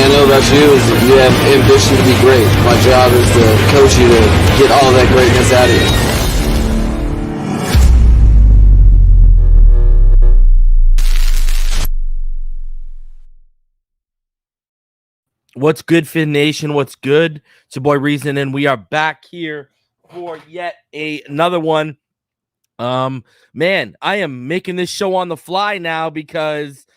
thing I know about you is that you have ambition to be great. My job is to coach you to get all that greatness out of you. What's good, Fin Nation? What's good? It's your boy Reason, and we are back here for yet another one. Man, I am making this show on the fly now because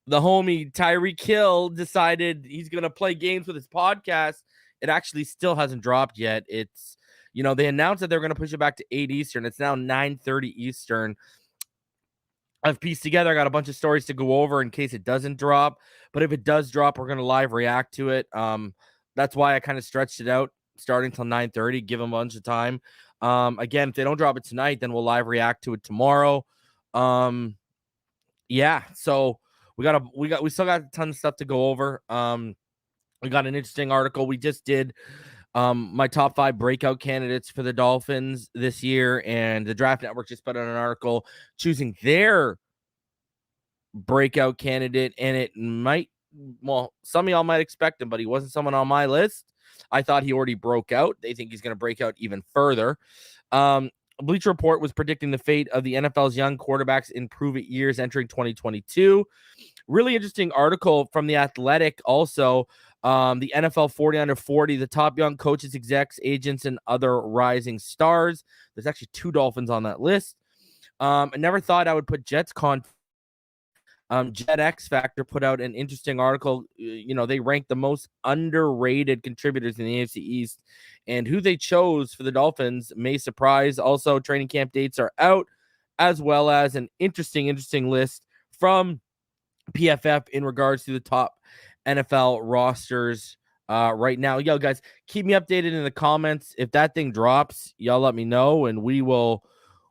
the homie Tyreek Hill decided he's gonna play games with his podcast. It actually still hasn't dropped yet. It's they announced that they're gonna push it back to 8 Eastern. It's now 9:30 Eastern. I've pieced together. I got a bunch of stories to go over in case it doesn't drop. But if it does drop, we're going to live react to it. That's why I kind of stretched it out starting till 9:30, give them a bunch of time. Again, if they don't drop it tonight, then we'll live react to it tomorrow. Yeah, so we still got a ton of stuff to go over. We got an interesting article. We just did my top 5 breakout candidates for the Dolphins this year, and the Draft Network just put out an article choosing their breakout candidate, and it might, some of y'all might expect him, but he wasn't someone on my list. I thought he already broke out. They think he's going to break out even further. Bleacher Report was predicting the fate of the NFL's young quarterbacks in prove-it years entering 2022. Really interesting article from The Athletic also. The NFL 40 under 40, the top young coaches, execs, agents, and other rising stars. There's actually 2 Dolphins on that list. I never thought I would put Jets Jet X Factor put out an interesting article. They ranked the most underrated contributors in the AFC East, and who they chose for the Dolphins may surprise. Also, training camp dates are out, as well as an interesting list from PFF in regards to the top NFL rosters right now. Yo, guys, keep me updated in the comments. If that thing drops, y'all let me know, and we will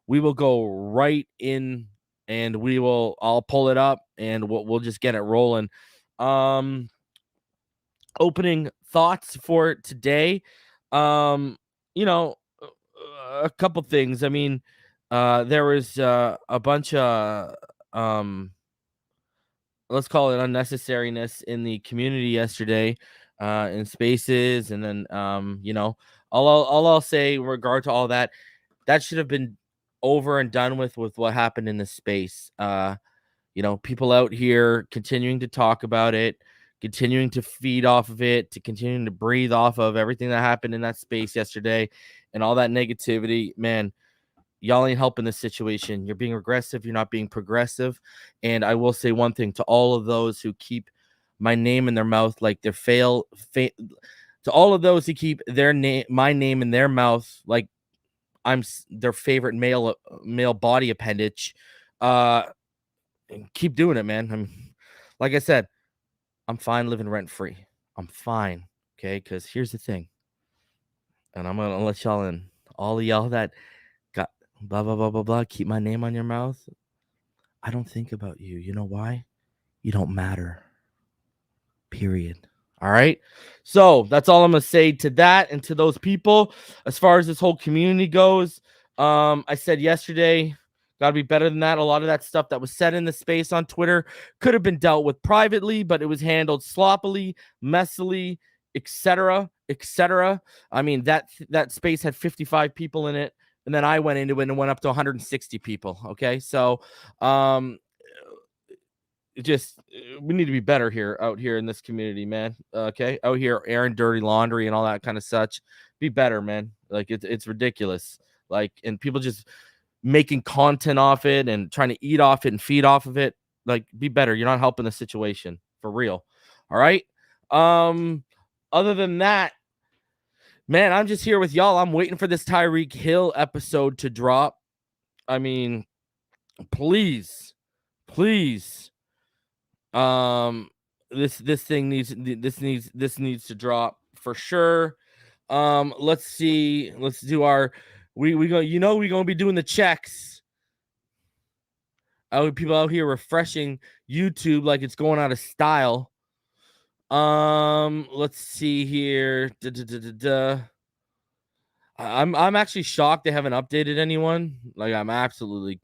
go right in, and I'll pull it up, and we'll just get it rolling. Opening thoughts for today. A couple things. I mean, there was a bunch of let's call it unnecessariness in the community yesterday, in spaces, and then all I'll say in regard to all that should have been over and done with what happened in this space. People out here continuing to talk about it, continuing to feed off of it, to continuing to breathe off of everything that happened in that space yesterday, and all that negativity. Man, y'all ain't helping this situation. You're being regressive. You're not being progressive. And I will say one thing to all of those who keep my name in their mouth, like they're to all of those who keep my name in their mouth, like I'm their favorite male body appendage. Keep doing it, man. Like I said, I'm fine living rent free. I'm fine. Okay. Cause here's the thing. And I'm going to let y'all in. All of y'all that got blah, blah, blah, blah, blah, keep my name on your mouth. I don't think about you. You know why? You don't matter. Period. All right. So that's all I'm going to say to that and to those people. As far as this whole community goes, I said yesterday, got to be better than that. A lot of that stuff that was said in the space on Twitter could have been dealt with privately, but it was handled sloppily, messily, etc. I mean, that space had 55 people in it, and then I went into it and went up to 160 people. Okay. So, we need to be better out here in this community, man. Okay. Out here airing dirty laundry and all that kind of such. Be better, man. Like it's ridiculous. Like, and people just making content off it and trying to eat off it and feed off of it. Like, be better. You're not helping the situation for real. All right. Other than that, man, I'm just here with y'all. I'm waiting for this Tyreek Hill episode to drop. I mean, please. This needs to drop for sure. Let's see. Let's do our we're gonna be doing the checks. People out here refreshing YouTube like it's going out of style. Let's see here. I'm actually shocked they haven't updated anyone. Like, I'm absolutely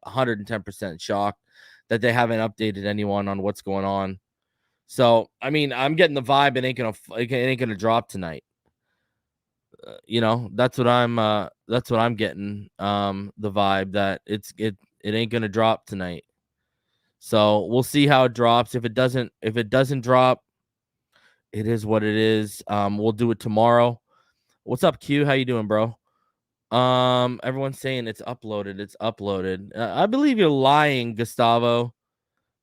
110% shocked that they haven't updated anyone on what's going on. So, I mean, I'm getting the vibe it ain't gonna drop tonight. That's what I'm getting. The vibe that it ain't gonna drop tonight. So we'll see how it drops. If it doesn't drop, it is what it is. We'll do it tomorrow. What's up, Q? How you doing, bro? Everyone's saying it's uploaded. It's uploaded. I believe you're lying, Gustavo.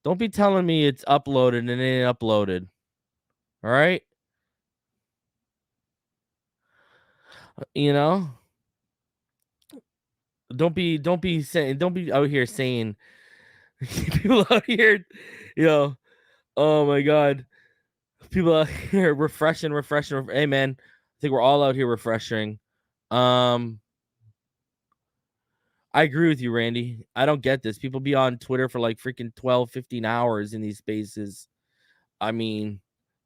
Don't be telling me it's uploaded and it ain't uploaded. All right. Don't be out here saying people out here, oh my god. People out here refreshing. Hey man, I think we're all out here refreshing. I agree with you, Randy. I don't get this. People be on Twitter for like freaking 12, 15 hours in these spaces. I mean,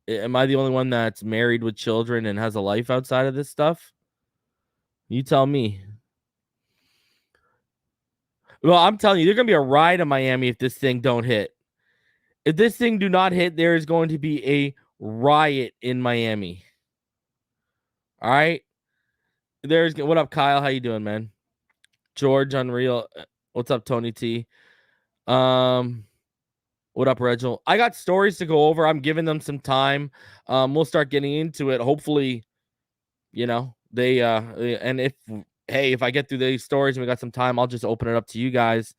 am I the only one that's married with children and has a life outside of this stuff? You tell me. Well, I'm telling you, there's going to be a riot in Miami if this thing don't hit. If this thing do not hit, there is going to be a riot in Miami. All right? What up, Kyle? How you doing, man? George, Unreal. What's up, Tony T? What up, Reginald? I got stories to go over. I'm giving them some time. We'll start getting into it. Hopefully, they and if I get through these stories and we got some time, I'll just open it up to you guys.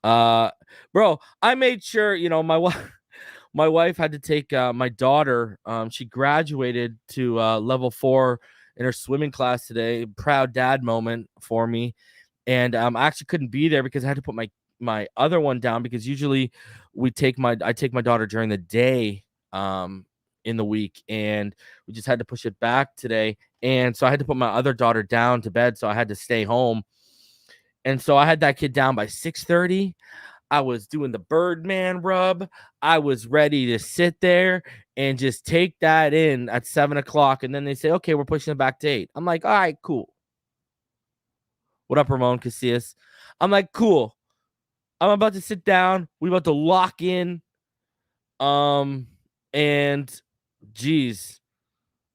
Bro, I made sure, my wife had to take my daughter. She graduated to level 4 in her swimming class today. Proud dad moment for me. And I actually couldn't be there because I had to put my other one down, because usually I take my daughter during the day in the week, and we just had to push it back today. And so I had to put my other daughter down to bed, so I had to stay home. And so I had that kid down by 6:30. I was doing the Birdman rub. I was ready to sit there and just take that in at 7:00. And then they say, okay, we're pushing it back to 8. I'm like, all right, cool. What up, Ramon Casillas? I'm like, cool. I'm about to sit down. We about to lock in. And geez,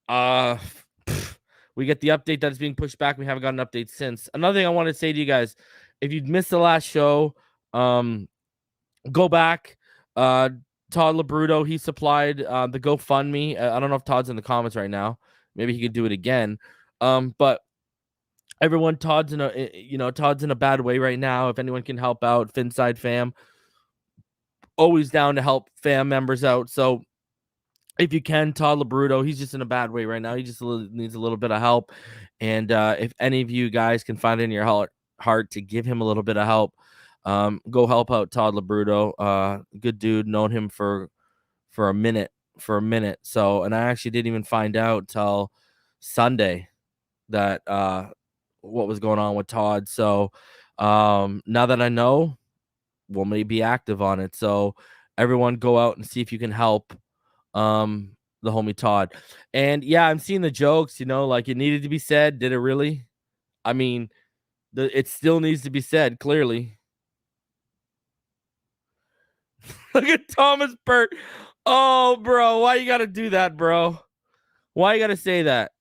we get the update that's being pushed back. We haven't got an update since. Another thing I want to say to you guys, if you missed the last show, go back. Todd Labruto, he supplied the GoFundMe. I don't know if Todd's in the comments right now. Maybe he could do it again. But everyone, Todd's in a bad way right now. If anyone can help out, Phinside fam, always down to help fam members out. So if you can, Todd Labruto, he's just in a bad way right now. He just needs a little bit of help. And if any of you guys can find it in your heart to give him a little bit of help, go help out Todd Labruto. Good dude, known him for a minute. So, and I actually didn't even find out till Sunday that what was going on with Todd. So now that I know, we'll maybe be active on it. So everyone go out and see if you can help the homie Todd. And yeah, I'm seeing the jokes, like it needed to be said. Did it really? I mean, it still needs to be said, clearly. Look at Thomas Burt. Oh, bro, why you got to do that, bro? Why you got to say that?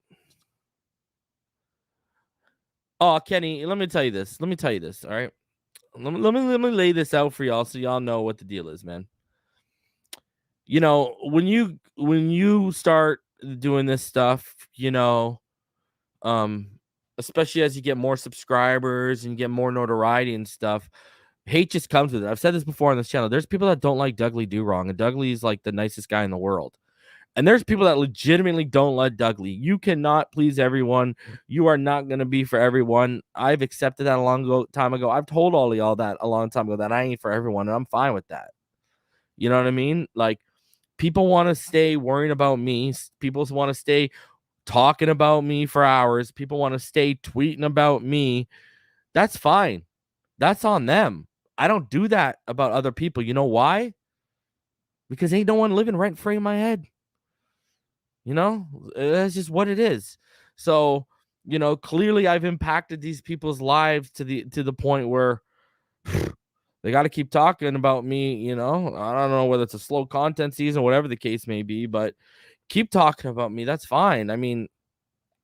Oh, Kenny, let me tell you this. All right. Let me lay this out for y'all so y'all know what the deal is, man. When you start doing this stuff, especially as you get more subscribers and get more notoriety and stuff, hate just comes with it. I've said this before on this channel. There's people that don't like Dougley Do Wrong, and Dougley is like the nicest guy in the world. And there's people that legitimately don't like Dougley. You cannot please everyone. You are not going to be for everyone. I've accepted that a long time ago. I've told all of y'all that a long time ago, that I ain't for everyone, and I'm fine with that. You know what I mean? Like, people want to stay worrying about me. People want to stay talking about me for hours. People want to stay tweeting about me. That's fine. That's on them. I don't do that about other people. You know why? Because ain't no one living rent free in my head. That's just what it is. So, clearly I've impacted these people's lives to the point where They got to keep talking about me, you know. I don't know whether it's a slow content season, whatever the case may be, but keep talking about me. That's fine. I mean,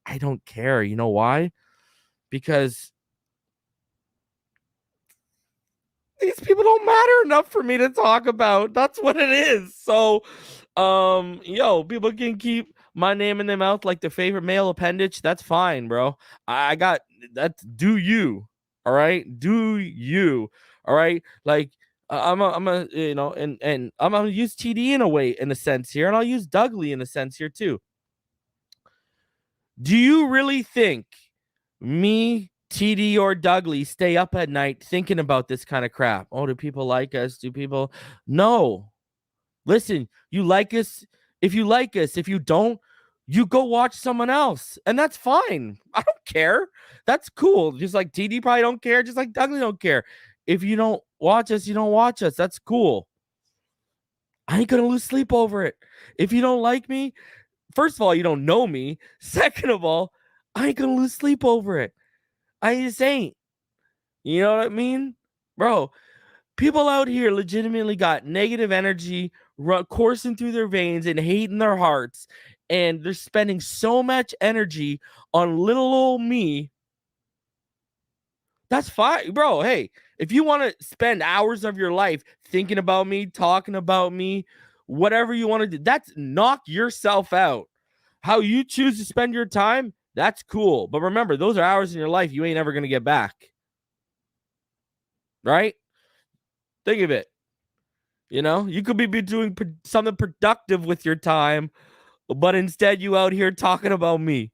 I don't care. You know why? Because these people don't matter enough for me to talk about. That's what it is. So, people can keep my name in their mouth like their favorite male appendage. That's fine, bro. I got that's do you. All right, do you. All right, like I'm a and I'm gonna use TD in a sense here, and I'll use Dougley in a sense here too. Do you really think me, TD, or Dougley stay up at night thinking about this kind of crap? Oh, do people like us? Do people? No. Listen, you like us. If you like us, if you don't, you go watch someone else, and that's fine. I don't care. That's cool. Just like TD probably don't care. Just like Dougley don't care. If you don't watch us, you don't watch us. That's cool. I ain't gonna lose sleep over it. If you don't like me, first of all, you don't know me. Second of all, I ain't gonna lose sleep over it. I just ain't. You know what I mean? Bro, people out here legitimately got negative energy coursing through their veins and hate in their hearts. And they're spending so much energy on little old me. That's fine, bro. Hey, if you want to spend hours of your life thinking about me, talking about me, whatever you want to do, that's knock yourself out. How you choose to spend your time, that's cool. But remember, those are hours in your life you ain't ever going to get back. Right? Think of it. You know, you could be doing something productive with your time, but instead you out here talking about me.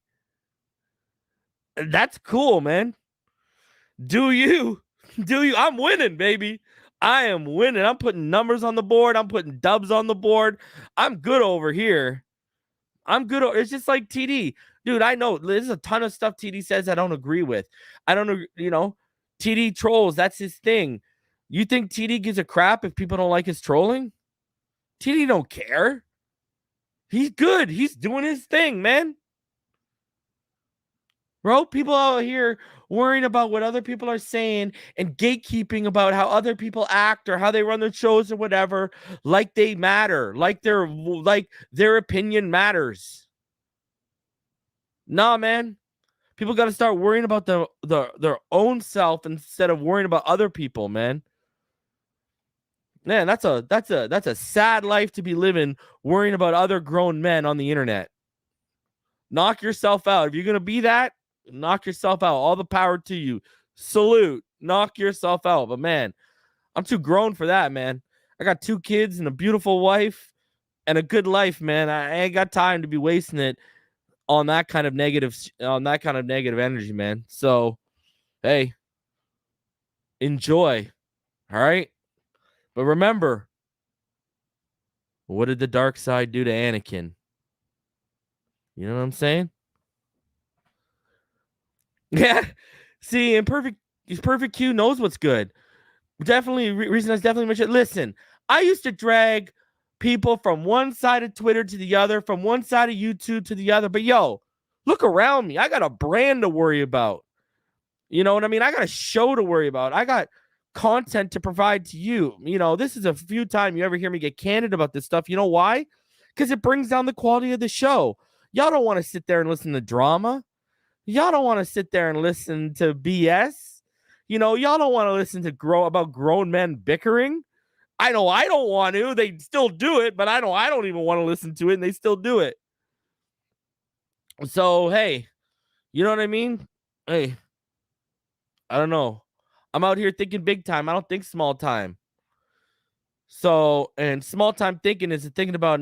That's cool, man. Do you? Do you? I'm winning, baby. I am winning. I'm putting numbers on the board. I'm putting dubs on the board. I'm good over here. I'm good. It's just like TD. Dude, I know there's a ton of stuff TD says I don't agree with. I don't know, TD trolls. That's his thing. You think TD gives a crap if people don't like his trolling? TD don't care. He's good. He's doing his thing, man. Bro, people out here worrying about what other people are saying and gatekeeping about how other people act or how they run their shows or whatever, like they matter, like their opinion matters. Nah, man. People got to start worrying about their own self instead of worrying about other people, man. Man, that's a sad life to be living, worrying about other grown men on the internet. Knock yourself out. If you're gonna be that, knock yourself out. All the power to you. Salute. Knock yourself out. But man, I'm too grown for that, man. I got 2 kids and a beautiful wife and a good life, man. I ain't got time to be wasting it on that kind of negative energy, man. So, hey, enjoy. All right? But remember, what did the dark side do to Anakin? You know what I'm saying? Yeah. See, Perfect Q knows what's good. Definitely, reason that's definitely mentioned. Listen, I used to drag people from one side of Twitter to the other, from one side of YouTube to the other. But yo, look around me. I got a brand to worry about. You know what I mean? I got a show to worry about. I got content to provide to you. You know, this is a few times you ever hear me get candid about this stuff. You know why? Because it brings down the quality of the show. Y'all don't want to sit there and listen to drama. Y'all don't want to sit there and listen to BS. You know, y'all don't want to listen to about grown men bickering. I know I don't want to. They still do it, but I don't even want to listen to it, and they still do it. So, hey, you know what I mean? Hey, I don't know. I'm out here thinking big time. I don't think small time. So, and small time thinking is thinking about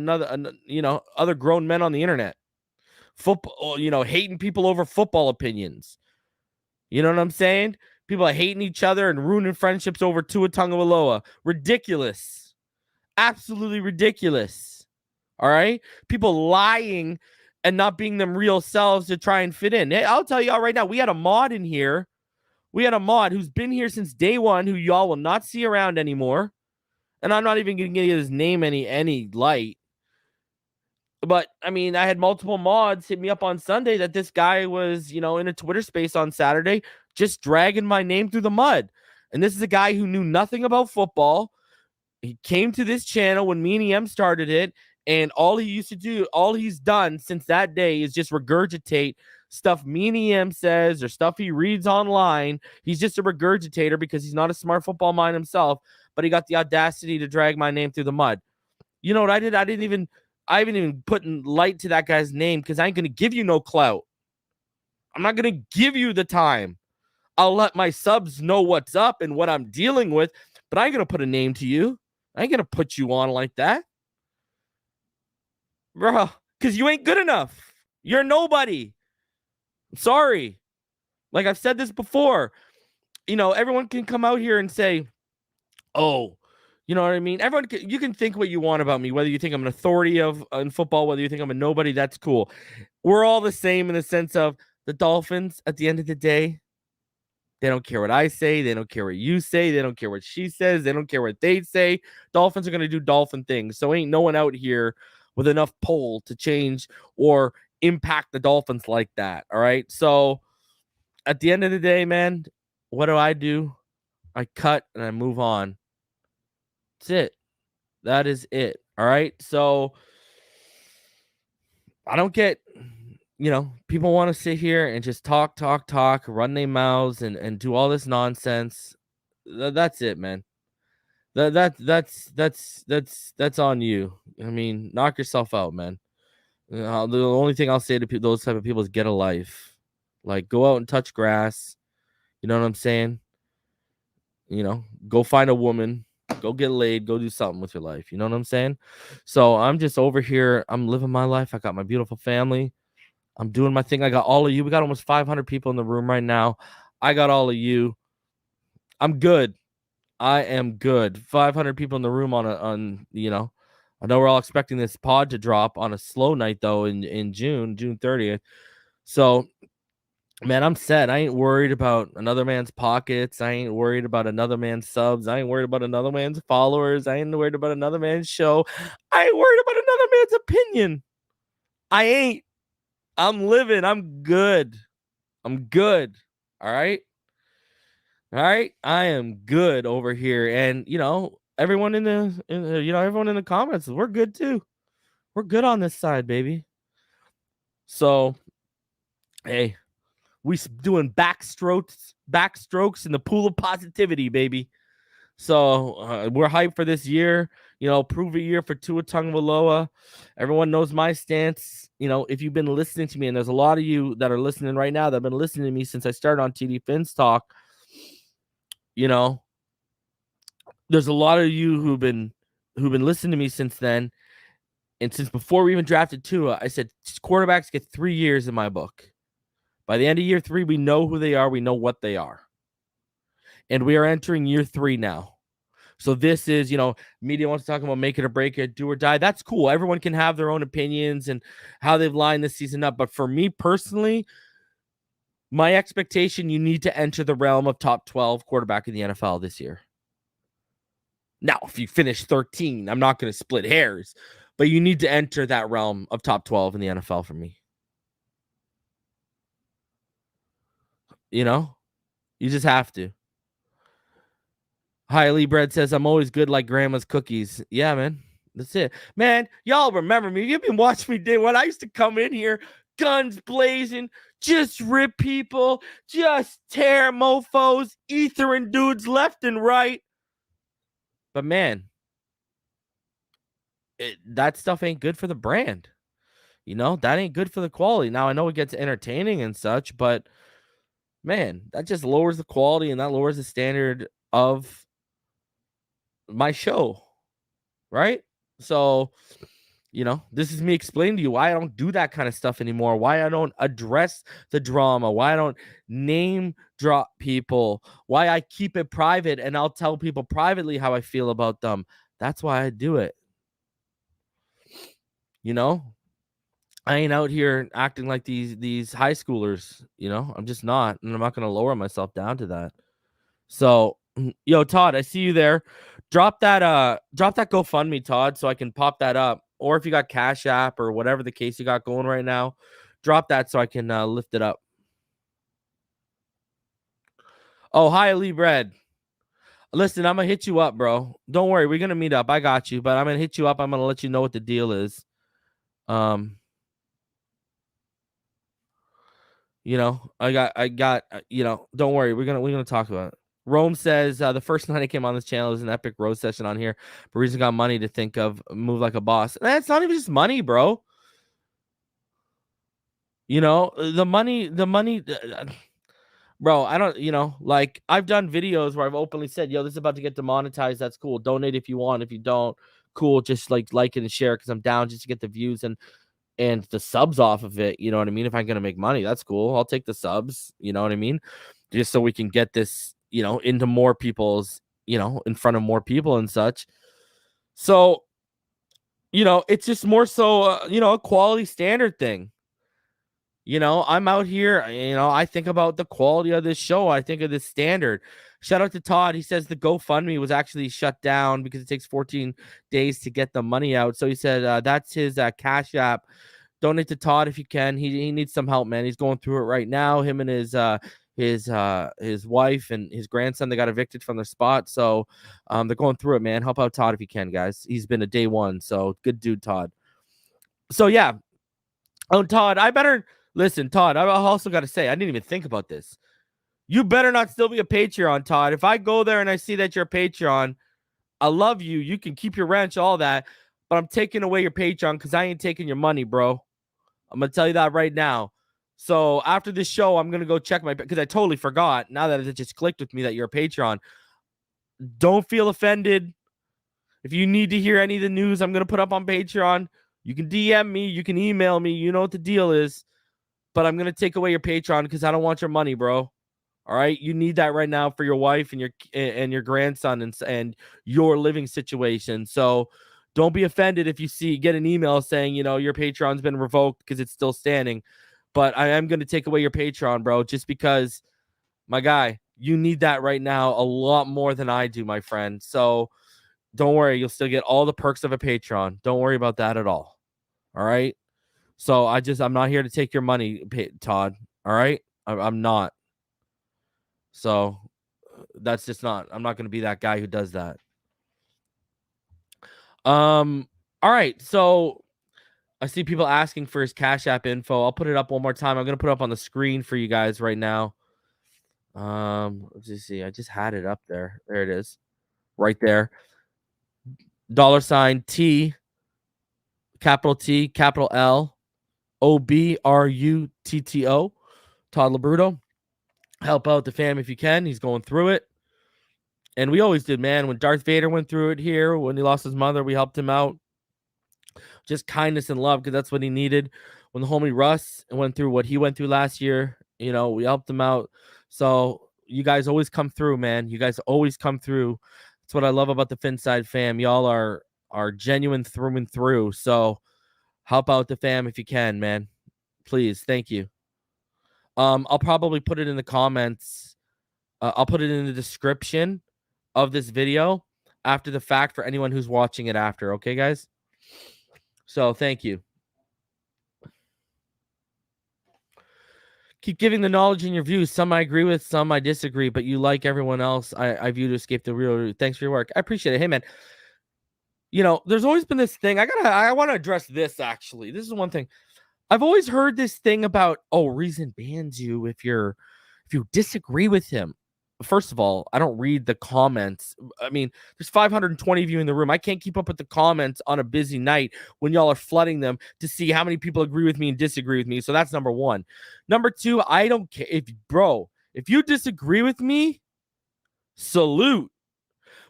other grown men on the internet. Football, hating people over football opinions. You know what I'm saying? People are hating each other and ruining friendships over Tua Tagovailoa. Ridiculous. Absolutely ridiculous. All right? People lying and not being them real selves to try and fit in. Hey, I'll tell y'all right now, we had a mod in here. We had a mod who's been here since day one, who y'all will not see around anymore. And I'm not even going to give his name any light. But, I mean, I had multiple mods hit me up on Sunday that this guy was, in a Twitter space on Saturday just dragging my name through the mud. And this is a guy who knew nothing about football. He came to this channel when me and EM started it, and all he used to do, all he's done since that day is just regurgitate stuff me and EM says or stuff he reads online. He's just a regurgitator because he's not a smart football mind himself, but he got the audacity to drag my name through the mud. You know what I did? I haven't even put light to that guy's name because I ain't going to give you no clout. I'm not going to give you the time. I'll let my subs know what's up and what I'm dealing with, but I ain't going to put a name to you. I ain't going to put you on like that. Bro, because you ain't good enough. You're nobody. Sorry. Like I've said this before. Everyone can come out here and say, oh, you know what I mean? You can think what you want about me, whether you think I'm an authority in football, whether you think I'm a nobody, that's cool. We're all the same in the sense of the Dolphins, at the end of the day, they don't care what I say. They don't care what you say. They don't care what she says. They don't care what they say. Dolphins are going to do dolphin things. So ain't no one out here with enough pull to change or impact the Dolphins like that. All right. So at the end of the day, man, what do? I cut and I move on. That's it. That is it. All right. So I don't get, people want to sit here and just talk, run their mouths and do all this nonsense. That's it, man. That's on you. I mean, knock yourself out, man. The only thing I'll say to those type of people is get a life. Like, go out and touch grass. You know what I'm saying? Go find a woman. Go get laid. Go do something with your life. You know what I'm saying? So I'm just over here. I'm living my life. I got my beautiful family. I'm doing my thing. I got all of you. We got almost 500 people in the room right now. I got all of you. I'm good. I am good. 500 people in the room I know we're all expecting this pod to drop on a slow night though in June 30th. So, man, I'm set. I ain't worried about another man's pockets. I ain't worried about another man's subs. I ain't worried about another man's followers. I ain't worried about another man's show. I ain't worried about another man's opinion. I ain't. I'm living. I'm good. I'm good. All right. All right. I am good over here. And, everyone in the comments, we're good too. We're good on this side, baby. So, hey, we doing backstrokes in the pool of positivity, baby. So we're hyped for this year. Prove a year for Tua Tagovailoa. Everyone knows my stance. If you've been listening to me, and there's a lot of you that are listening right now that have been listening to me since I started on TD Fins Talk. There's a lot of you who've been listening to me since then, and since before we even drafted Tua, I said quarterbacks get 3 years in my book. By the end of year 3, we know who they are. We know what they are. And we are entering year 3 now. So this is, media wants to talk about make it or break it, do or die. That's cool. Everyone can have their own opinions and how they've lined this season up. But for me personally, my expectation, you need to enter the realm of top 12 quarterback in the NFL this year. Now, if you finish 13, I'm not going to split hairs, but you need to enter that realm of top 12 in the NFL for me. You just have to. Hi, Lee Bread says, I'm always good like grandma's cookies. Yeah, man. That's it. Man, y'all remember me. You've been watching me day when I used to come in here, guns blazing, just rip people, just tear mofos, ethering dudes left and right. But, man, that stuff ain't good for the brand. That ain't good for the quality. Now, I know it gets entertaining and such, but, man, that just lowers the quality and that lowers the standard of my show, right? So, this is me explaining to you why I don't do that kind of stuff anymore, why I don't address the drama, why I don't name drop people, why I keep it private and I'll tell people privately how I feel about them. That's why I do it. I ain't out here acting like these high schoolers, I'm just not, and I'm not going to lower myself down to that. So, yo, Todd, I see you there. Drop that GoFundMe, Todd, so I can pop that up. Or if you got Cash App or whatever the case you got going right now, drop that so I can lift it up. Oh, hi, Lee Bread. Listen, I'm gonna hit you up, bro. Don't worry, we're gonna meet up. I got you, but I'm gonna hit you up. I'm gonna let you know what the deal is. I got. Don't worry, we're gonna talk about it. Rome says the first night I came on this channel is an epic roast session on here. But reason got money to think of, move like a boss. That's not even just money, bro. The money, bro. I don't, like I've done videos where I've openly said, yo, this is about to get demonetized. That's cool. Donate if you want. If you don't, cool. Just like it and share because I'm down just to get the views and the subs off of it. You know what I mean? If I'm gonna make money, that's cool. I'll take the subs. You know what I mean? Just so we can get this, into more people's, in front of more people and such. So, it's just more so, a quality standard thing. I'm out here, I think about the quality of this show. I think of this standard. Shout out to Todd. He says the GoFundMe was actually shut down because it takes 14 days to get the money out. So he said that's his Cash App. Donate to Todd if you can. He needs some help, man. He's going through it right now. Him and his wife and his grandson, they got evicted from their spot. So they're going through it, man. Help out Todd if you can, guys. He's been a day one. So good dude, Todd. So yeah. Oh, Todd, listen, Todd, I've also got to say, I didn't even think about this. You better not still be a Patreon, Todd. If I go there and I see that you're a Patreon, I love you. You can keep your ranch, all that, but I'm taking away your Patreon because I ain't taking your money, bro. I'm going to tell you that right now. So after this show, I'm going to go check because I totally forgot. Now that it just clicked with me that you're a Patreon. Don't feel offended. If you need to hear any of the news I'm going to put up on Patreon, you can DM me. You can email me. You know what the deal is. But I'm going to take away your Patreon because I don't want your money, bro. All right? You need that right now for your wife and your grandson and your living situation. So don't be offended if you get an email saying, your Patreon's been revoked because it's still standing. But I am going to take away your Patreon, bro, just because, my guy, you need that right now a lot more than I do, my friend. So don't worry. You'll still get all the perks of a Patreon. Don't worry about that at all. All right? So I'm not here to take your money, Todd. All right? I'm not. So that's just not. I'm not going to be that guy who does that. All right. So I see people asking for his Cash App info. I'll put it up one more time. I'm going to put it up on the screen for you guys right now. Let's just see. I just had it up there. There it is. Right there. $T, capital T, capital L, OBRUTTO. Todd Labruto. Help out the fam if you can. He's going through it. And we always did, man. When Darth Vader went through it here, when he lost his mother, we helped him out. Just kindness and love, because that's what he needed. When the homie Russ went through what he went through last year, we helped him out. So you guys always come through, man. You guys always come through. That's what I love about the Phinside fam. Y'all are genuine through and through. So help out the fam if you can, man. Please. Thank you. I'll probably put it in the comments. I'll put it in the description of this video after the fact for anyone who's watching it after. Okay, guys? So thank you. Keep giving the knowledge in your views. Some I agree with, some I disagree, but you like everyone else. I view to escape the real. Thanks for your work. I appreciate it. Hey, man. There's always been this thing. I want to address this, actually. This is one thing. I've always heard this thing about, Reason bans you if you disagree with him. First of all, I don't read the comments. I mean, there's 520 of you in the room. I can't keep up with the comments on a busy night when y'all are flooding them to see how many people agree with me and disagree with me. So that's number one. Number two, I don't care if you disagree with me, salute.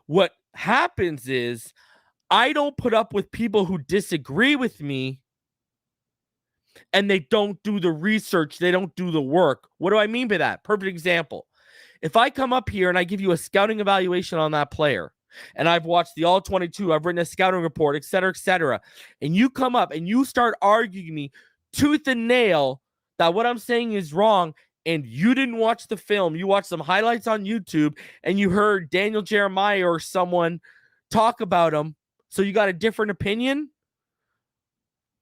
What happens is I don't put up with people who disagree with me and they don't do the research. They don't do the work. What do I mean by that? Perfect example. If I come up here and I give you a scouting evaluation on that player, and I've watched the all 22, I've written a scouting report, et cetera, and you come up and you start arguing me tooth and nail that what I'm saying is wrong, and you didn't watch the film, you watched some highlights on YouTube, and you heard Daniel Jeremiah or someone talk about him, so you got a different opinion?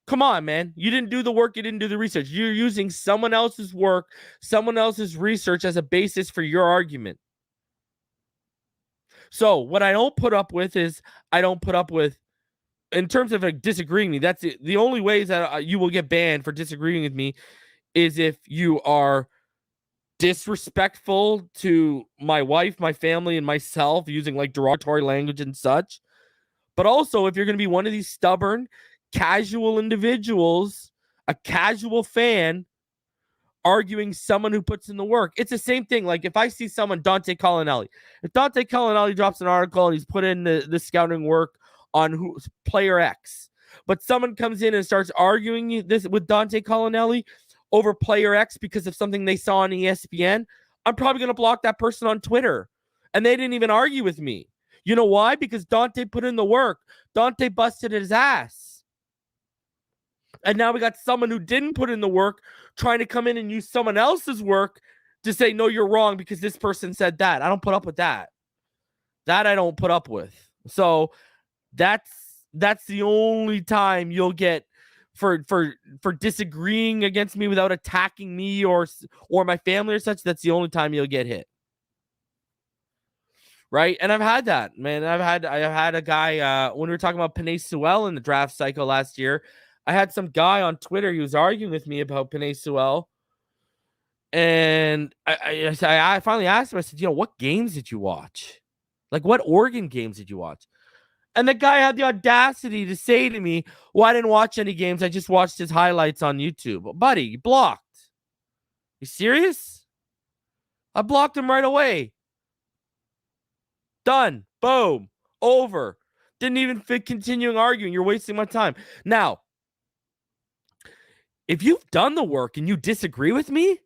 Come on, man. You didn't do the work. You didn't do the research. You're using someone else's work, someone else's research as a basis for your argument. So what I don't put up with is in terms of like disagreeing with me. That's it. The only ways that you will get banned for disagreeing with me is if you are disrespectful to my wife, my family, and myself, using like derogatory language and such. But also, if you're going to be one of these stubborn, casual individuals, a casual fan, arguing someone who puts in the work. It's the same thing. Like if I see someone, Dante Collinelli, if Dante Collinelli drops an article and he's put in the scouting work on who's player X, but someone comes in and starts arguing this with Dante Collinelli over player X because of something they saw on ESPN, I'm probably going to block that person on Twitter. And they didn't even argue with me. You know why? Because Dante put in the work. Dante busted his ass. And now we got someone who didn't put in the work trying to come in and use someone else's work to say, no, you're wrong because this person said that. I don't put up with that. That I don't put up with. So that's the only time you'll get for disagreeing against me without attacking me or my family or such. That's the only time you'll get hit. Right. And I've had that, man. I've had a guy when we were talking about Penei Sewell in the draft cycle last year. I had some guy on Twitter. He was arguing with me about Penei Sewell. And I finally asked him, I said, what games did you watch? Like, what Oregon games did you watch? And the guy had the audacity to say to me, well, I didn't watch any games. I just watched his highlights on YouTube. Buddy, blocked. You serious? I blocked him right away. Done. Boom. Over. Didn't even fit continuing arguing. You're wasting my time. Now, if you've done the work and you disagree with me,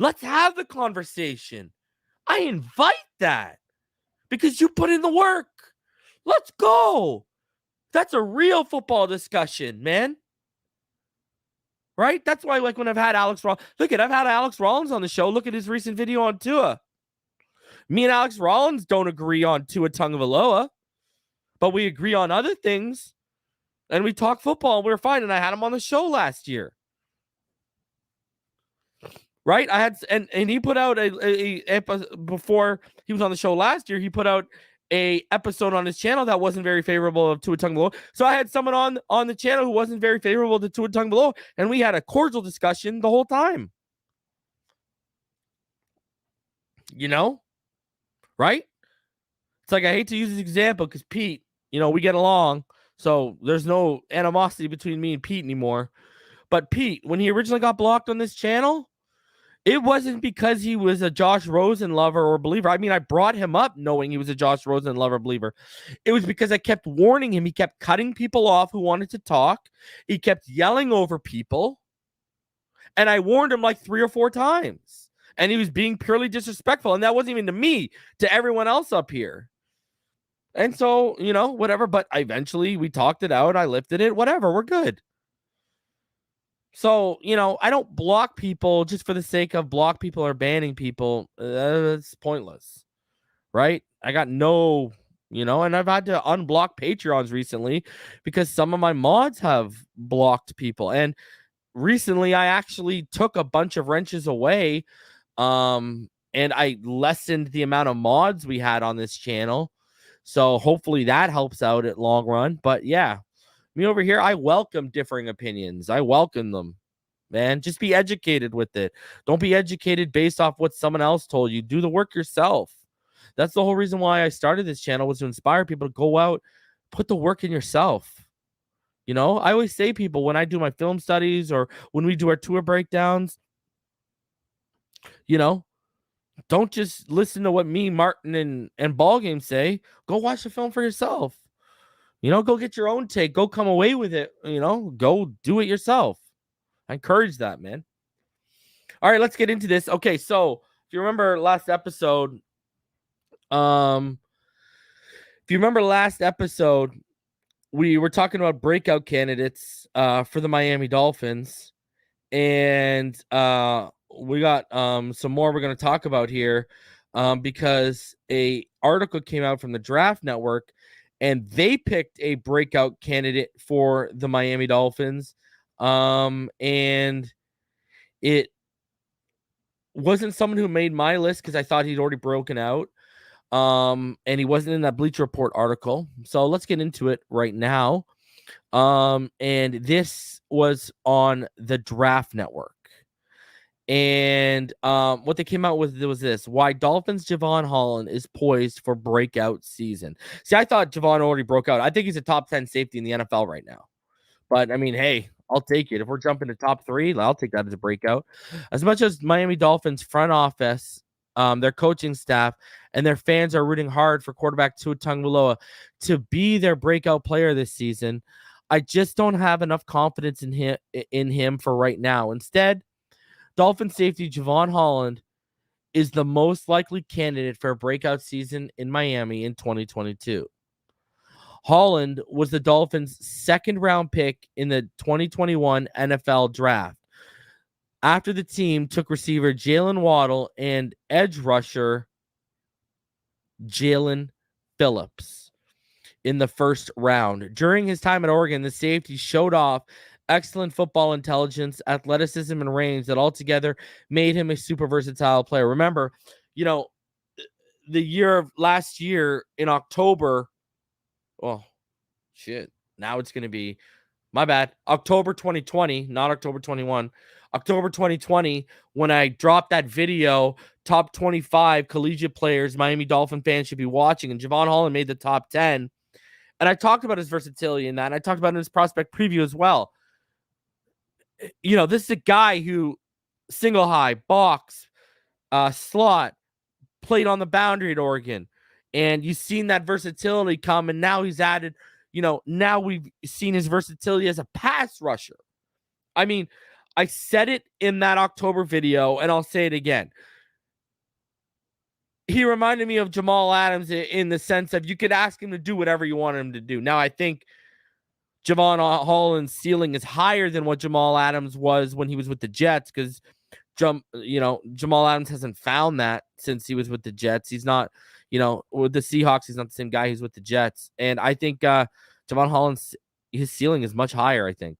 let's have the conversation. I invite that because you put in the work. Let's go. That's a real football discussion, man. Right? That's why, like, when I've had Alex Rollins, I've had Alex Rollins on the show. Look at his recent video on Tua. Me and Alex Rollins don't agree on Tua Tagovailoa, but we agree on other things. And we talk football and we were fine. And I had him on the show last year. Right? I had, and he put out before he was on the show last year, he put out a episode on his channel that wasn't very favorable of Tua Tagovailoa. So I had someone on the channel who wasn't very favorable to Tua Tagovailoa, and we had a cordial discussion the whole time. Right? It's like, I hate to use this example because Pete, we get along. So there's no animosity between me and Pete anymore. But Pete, when he originally got blocked on this channel, it wasn't because he was a Josh Rosen lover or believer. I mean, I brought him up knowing he was a Josh Rosen lover believer. It was because I kept warning him. He kept cutting people off who wanted to talk. He kept yelling over people. And I warned him like 3 or 4 times. And he was being purely disrespectful. And that wasn't even to me, to everyone else up here. And so, whatever. But eventually we talked it out. I lifted it. Whatever. We're good. So, I don't block people just for the sake of block people or banning people. It's pointless. Right? I got no, and I've had to unblock Patreons recently because some of my mods have blocked people. And recently I actually took a bunch of wrenches away. And I lessened the amount of mods we had on this channel. So hopefully that helps out at long run. But yeah, me over here, I welcome differing opinions. I welcome them, man. Just be educated with it. Don't be educated based off what someone else told you. Do the work yourself. That's the whole reason why I started this channel, was to inspire people to go out, put the work in yourself. I always say, people, when I do my film studies or when we do our tour breakdowns, don't just listen to what me, Martin, and Ballgame say. Go watch the film for yourself. Go get your own take. Go come away with it. Go do it yourself. I encourage that, man. All right, let's get into this. Okay, so if you remember last episode, we were talking about breakout candidates for the Miami Dolphins, and we got some more we're going to talk about here because a article came out from the Draft Network, and they picked a breakout candidate for the Miami Dolphins, and it wasn't someone who made my list because I thought he'd already broken out. And he wasn't in that Bleacher Report article. So let's get into it right now. And this was on the Draft Network. And what they came out with was this: why Dolphins Jevon Holland is poised for breakout season. See, I thought Jevon already broke out. I think he's a top 10 safety in the NFL right now. But I mean, hey, I'll take it. If we're jumping to top 3, I'll take that as a breakout. As much as Miami Dolphins front office, their coaching staff, and their fans are rooting hard for quarterback Tua Tagovailoa to be their breakout player this season, I just don't have enough confidence in him for right now. Instead, Dolphin safety Jevon Holland is the most likely candidate for a breakout season in Miami in 2022. Holland was the Dolphins' second-round pick in the 2021 NFL Draft after the team took receiver Jalen Waddle and edge rusher Jalen Phillips in the first round. During his time at Oregon, the safety showed off excellent football intelligence, athleticism, and range that altogether made him a super versatile player. Remember, the year of last year in October, oh, shit. Now it's going to be, my bad, October 2020, not October 21. October 2020, when I dropped that video, top 25 collegiate players Miami Dolphin fans should be watching, and Jevon Holland made the top 10. And I talked about his versatility in that, and I talked about it in his prospect preview as well. This is a guy who single high, box, slot, played on the boundary at Oregon. And you've seen that versatility come, and now he's added, now we've seen his versatility as a pass rusher. I mean, I said it in that October video, and I'll say it again. He reminded me of Jamal Adams in the sense of you could ask him to do whatever you want him to do. Now, I think Jevon Holland's ceiling is higher than what Jamal Adams was when he was with the Jets, because Jamal Adams hasn't found that since he was with the Jets. He's not, with the Seahawks, he's not the same guy he's with the Jets. And I think Jevon Holland's his ceiling is much higher, I think.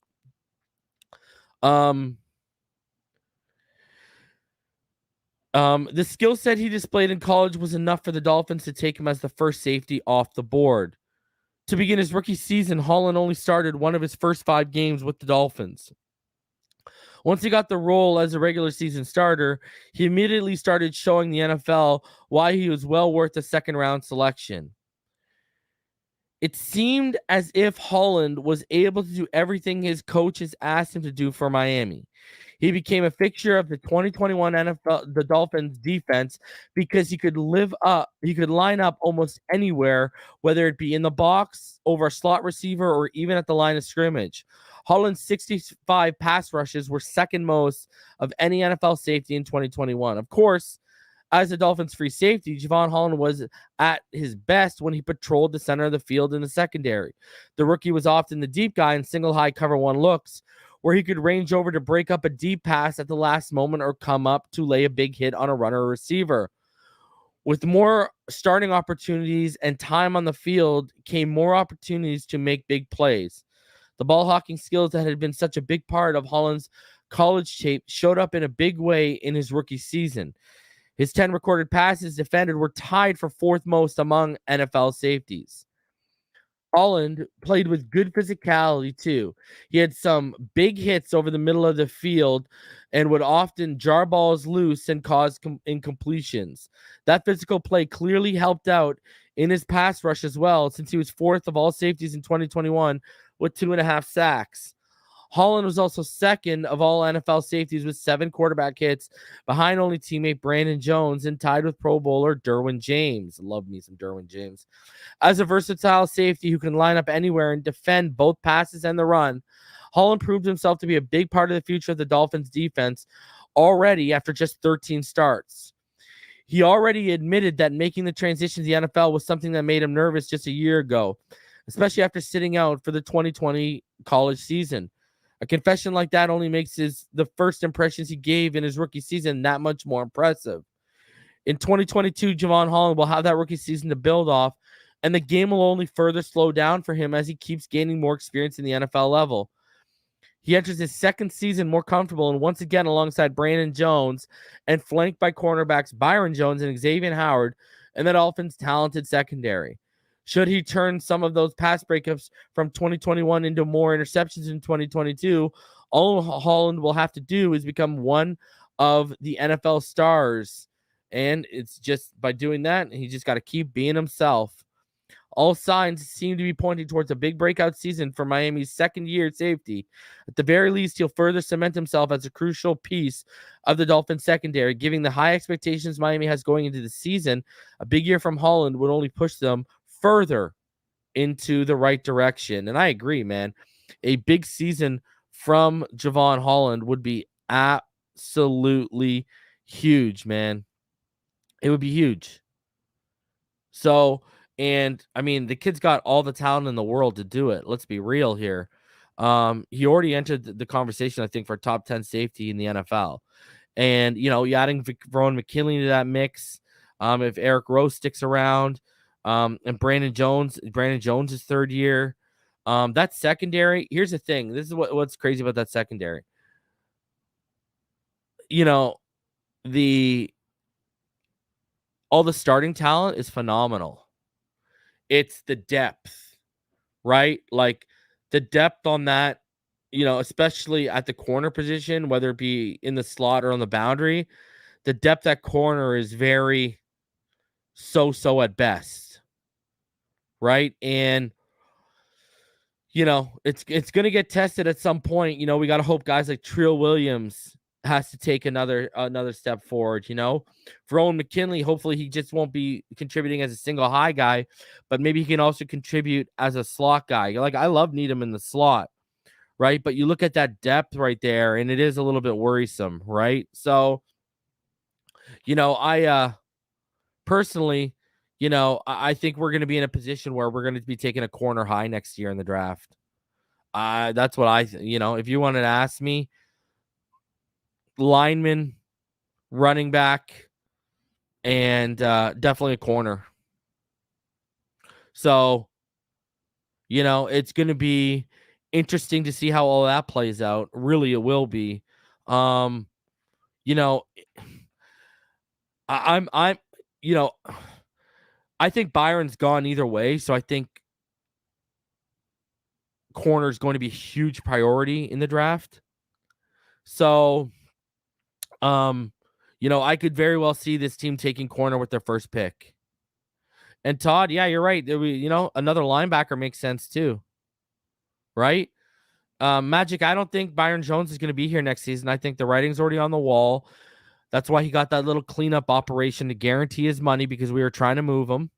The skill set he displayed in college was enough for the Dolphins to take him as the first safety off the board. To begin his rookie season, Holland only started one of his first 5 games with the Dolphins. Once he got the role as a regular season starter, he immediately started showing the NFL why he was well worth a second-round selection. It seemed as if Holland was able to do everything his coaches asked him to do for Miami. He became a fixture of the 2021 NFL, the Dolphins defense, because he could line up almost anywhere, whether it be in the box, over a slot receiver, or even at the line of scrimmage. Holland's 65 pass rushes were second most of any NFL safety in 2021. Of course, as a Dolphins free safety, Jevon Holland was at his best when he patrolled the center of the field in the secondary. The rookie was often the deep guy in single high cover one looks, where he could range over to break up a deep pass at the last moment or come up to lay a big hit on a runner or receiver. With more starting opportunities and time on the field came more opportunities to make big plays. The ball hawking skills that had been such a big part of Holland's college tape showed up in a big way in his rookie season. His 10 recorded passes defended were tied for 4th most among NFL safeties. Holland played with good physicality too. He had some big hits over the middle of the field and would often jar balls loose and cause incompletions. That physical play clearly helped out in his pass rush as well, since he was 4th of all safeties in 2021 with 2.5 sacks. Holland was also 2nd of all NFL safeties with 7 quarterback hits, behind only teammate Brandon Jones and tied with Pro Bowler Derwin James. Love me some Derwin James. As a versatile safety who can line up anywhere and defend both passes and the run, Holland proved himself to be a big part of the future of the Dolphins defense already after just 13 starts. He already admitted that making the transition to the NFL was something that made him nervous just a year ago, especially after sitting out for the 2020 college season. A confession like that only makes the first impressions he gave in his rookie season that much more impressive. In 2022, Jevon Holland will have that rookie season to build off, and the game will only further slow down for him as he keeps gaining more experience in the NFL level. He enters his 2nd season more comfortable and once again alongside Brandon Jones and flanked by cornerbacks Byron Jones and Xavier Howard, and the Dolphins' talented secondary. Should he turn some of those pass breakups from 2021 into more interceptions in 2022, all Holland will have to do is become one of the NFL stars. And it's just by doing that, he just got to keep being himself. All signs seem to be pointing towards a big breakout season for Miami's second-year safety. At the very least, he'll further cement himself as a crucial piece of the Dolphins secondary, giving the high expectations Miami has going into the season. A big year from Holland would only push them further into the right direction. And I agree, man. A big season from Jevon Holland would be absolutely huge, man. It would be huge. So, and I mean, the kid's got all the talent in the world to do it. Let's be real here. He already entered the conversation, I think, for top 10 safety in the NFL. And, you know, you adding Rowan McKinley to that mix. If Eric Rose sticks around, and Brandon Jones is third year. That secondary, here's the thing. This is what's crazy about that secondary. You know, all the starting talent is phenomenal. It's the depth, right? Like the depth on that, you know, especially at the corner position, whether it be in the slot or on the boundary, the depth at corner is very so at best, right? And you know, it's going to get tested at some point. You know, we got to hope guys like Trill Williams has to take another step forward, you know. For Rowan McKinley, hopefully he just won't be contributing as a single high guy, but maybe he can also contribute as a slot guy. Like, I love Needham in the slot, right? But you look at that depth right there, and it is a little bit worrisome, right? So, you know, I personally, you know, I think we're going to be in a position where we're going to be taking a corner high next year in the draft. That's what you know, if you wanted to ask me, lineman, running back, and definitely a corner. So, you know, it's going to be interesting to see how all that plays out. Really, it will be. You know, I'm, you know, I think Byron's gone either way. So I think corner is going to be a huge priority in the draft. So, you know, I could very well see this team taking corner with their first pick. And Todd, yeah, you're right. You know, another linebacker makes sense too, right? Magic, I don't think Byron Jones is going to be here next season. I think the writing's already on the wall. That's why he got that little cleanup operation to guarantee his money, because we were trying to move him.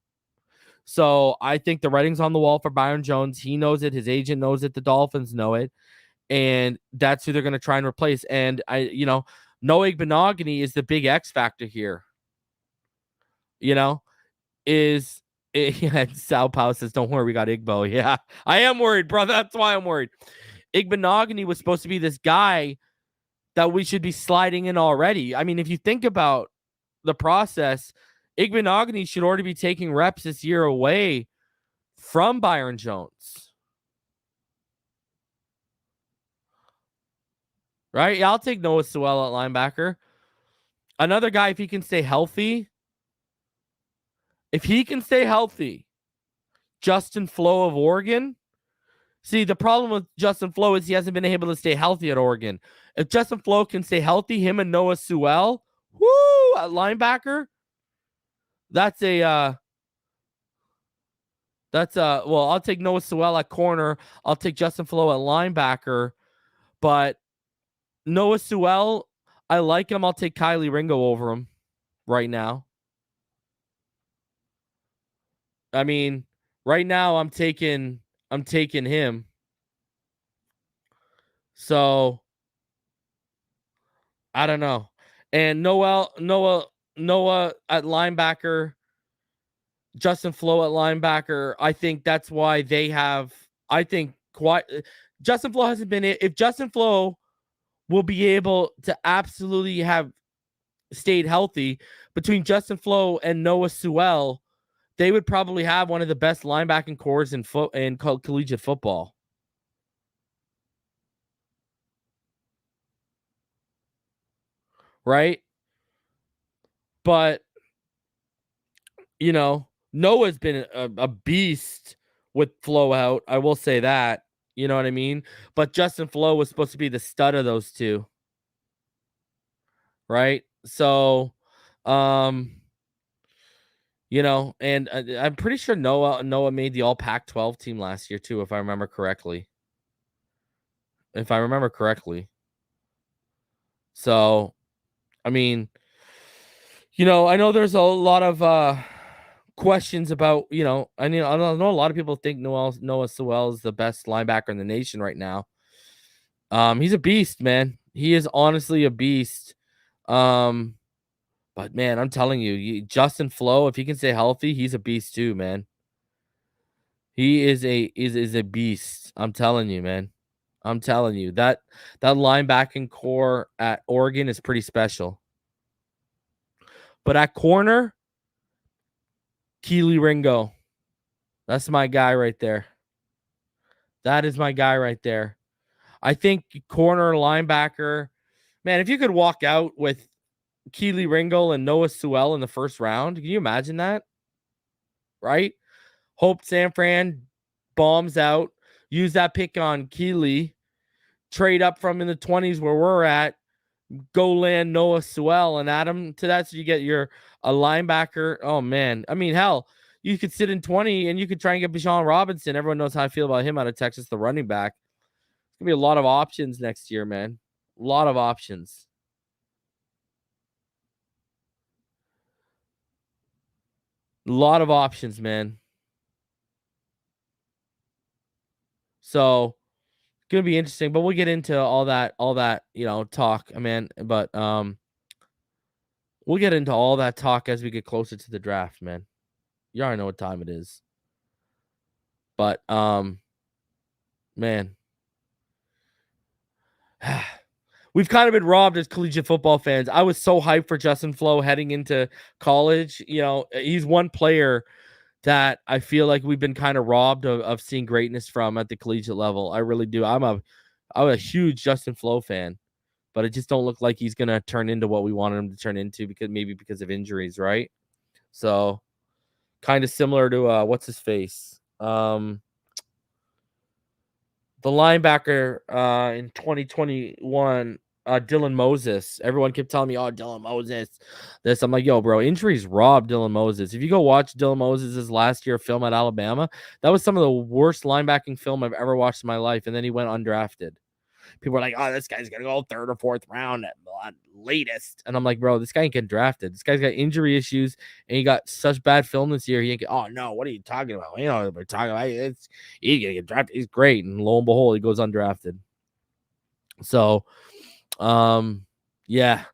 So I think the writing's on the wall for Byron Jones. He knows it. His agent knows it. The Dolphins know it. And that's who they're going to try and replace. And you know, Noah Benogany is the big X factor here. You know, yeah, Sal Pau says, don't worry, we got Igbo. Yeah, I am worried, brother. That's why I'm worried. Igbenogany was supposed to be this guy that we should be sliding in already. I mean, if you think about the process, Igbenogany should already be taking reps this year away from Byron Jones. Right? Yeah, I'll take Noah Sewell at linebacker. Another guy, if he can stay healthy, Justin Flo of Oregon. See, the problem with Justin Flo is he hasn't been able to stay healthy at Oregon. If Justin Flo can stay healthy, him and Noah Sewell, whoo, at linebacker, that's well, I'll take Noah Sewell at corner. I'll take Justin Flo at linebacker. But Noah Sewell, I like him. I'll take Kylie Ringo over him right now. I mean, right now I'm taking him. So I don't know. And Noah at linebacker, Justin Flo at linebacker. I think that's why they have. I think Justin Flo hasn't been. If Justin Flo will be able to absolutely have stayed healthy, between Justin Flo and Noah Sewell, they would probably have one of the best linebacking cores in collegiate football. Right? But Noah's been a beast with Flo out. I will say that. You know what I mean? But Justin Flo was supposed to be the stud of those two. Right? So, um, and I'm pretty sure Noah made the All Pac-12 team last year too, if I remember correctly. So, I mean, I know there's a lot of questions about, I know a lot of people think Noah Sewell is the best linebacker in the nation right now. He's a beast, man. He is honestly a beast. But man, I'm telling you, Justin Flo, if he can stay healthy, he's a beast too, man. He is a beast. I'm telling you, man. I'm telling you that linebacking core at Oregon is pretty special. But at corner, Keely Ringo, that's my guy right there. That is my guy right there. I think corner linebacker, man. If you could walk out with Keely Ringo and Noah Sewell in the first round, can you imagine that? Right? Hope San Fran bombs out. Use that pick on Keely. Trade up from in the 20s where we're at. Go land Noah Sewell and add him to that so you get a linebacker. Oh, man. I mean, hell, you could sit in 20 and you could try and get Bijan Robinson. Everyone knows how I feel about him out of Texas, the running back. It's going to be a lot of options next year, man. A lot of options. A lot of options, man. So it's gonna be interesting, but we'll get into all that, talk, man. But we'll get into all that talk as we get closer to the draft, man. You already know what time it is. But man. We've kind of been robbed as collegiate football fans. I was so hyped for Justin Flo heading into college. He's one player that I feel like we've been kind of robbed of seeing greatness from at the collegiate level. I really do. I'm a huge Justin Flo fan, but it just don't look like he's gonna turn into what we wanted him to turn into because of injuries, right? So kind of similar to what's his face? The linebacker in 2021, Dylan Moses. Everyone kept telling me, "Oh, Dylan Moses." This, I'm like, "Yo, bro, injuries robbed Dylan Moses." If you go watch Dylan Moses' last year film at Alabama, that was some of the worst linebacking film I've ever watched in my life. And then he went undrafted. People are like, "Oh, this guy's gonna go third or fourth round at latest," and I'm like, "Bro, this guy ain't getting drafted. This guy's got injury issues, and he got such bad film this year. He ain't get, oh no, what are you talking about? We're talking about he's gonna get drafted. He's great, and lo and behold, he goes undrafted. So, yeah."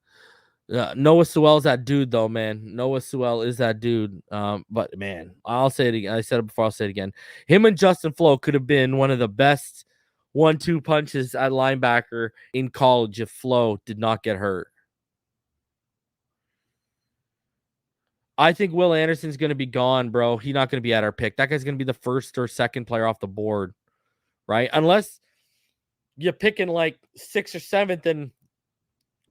Noah Sewell's that dude, though, man. Noah Sewell is that dude. But man, I'll say it again. I said it before. I'll say it again. Him and Justin Flo could have been one of the best 1-2 punches at linebacker in college if Flo did not get hurt. I think Will Anderson's going to be gone, bro. He's not going to be at our pick. That guy's going to be the first or second player off the board, right? Unless you're picking like 6th or 7th and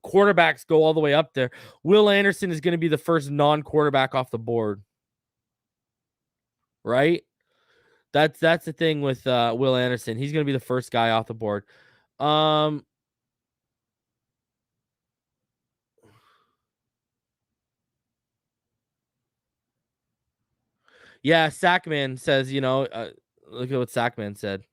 quarterbacks go all the way up there. Will Anderson is going to be the first non-quarterback off the board, right? That's the thing with Will Anderson. He's going to be the first guy off the board. Yeah, Sackman says, look at what Sackman said.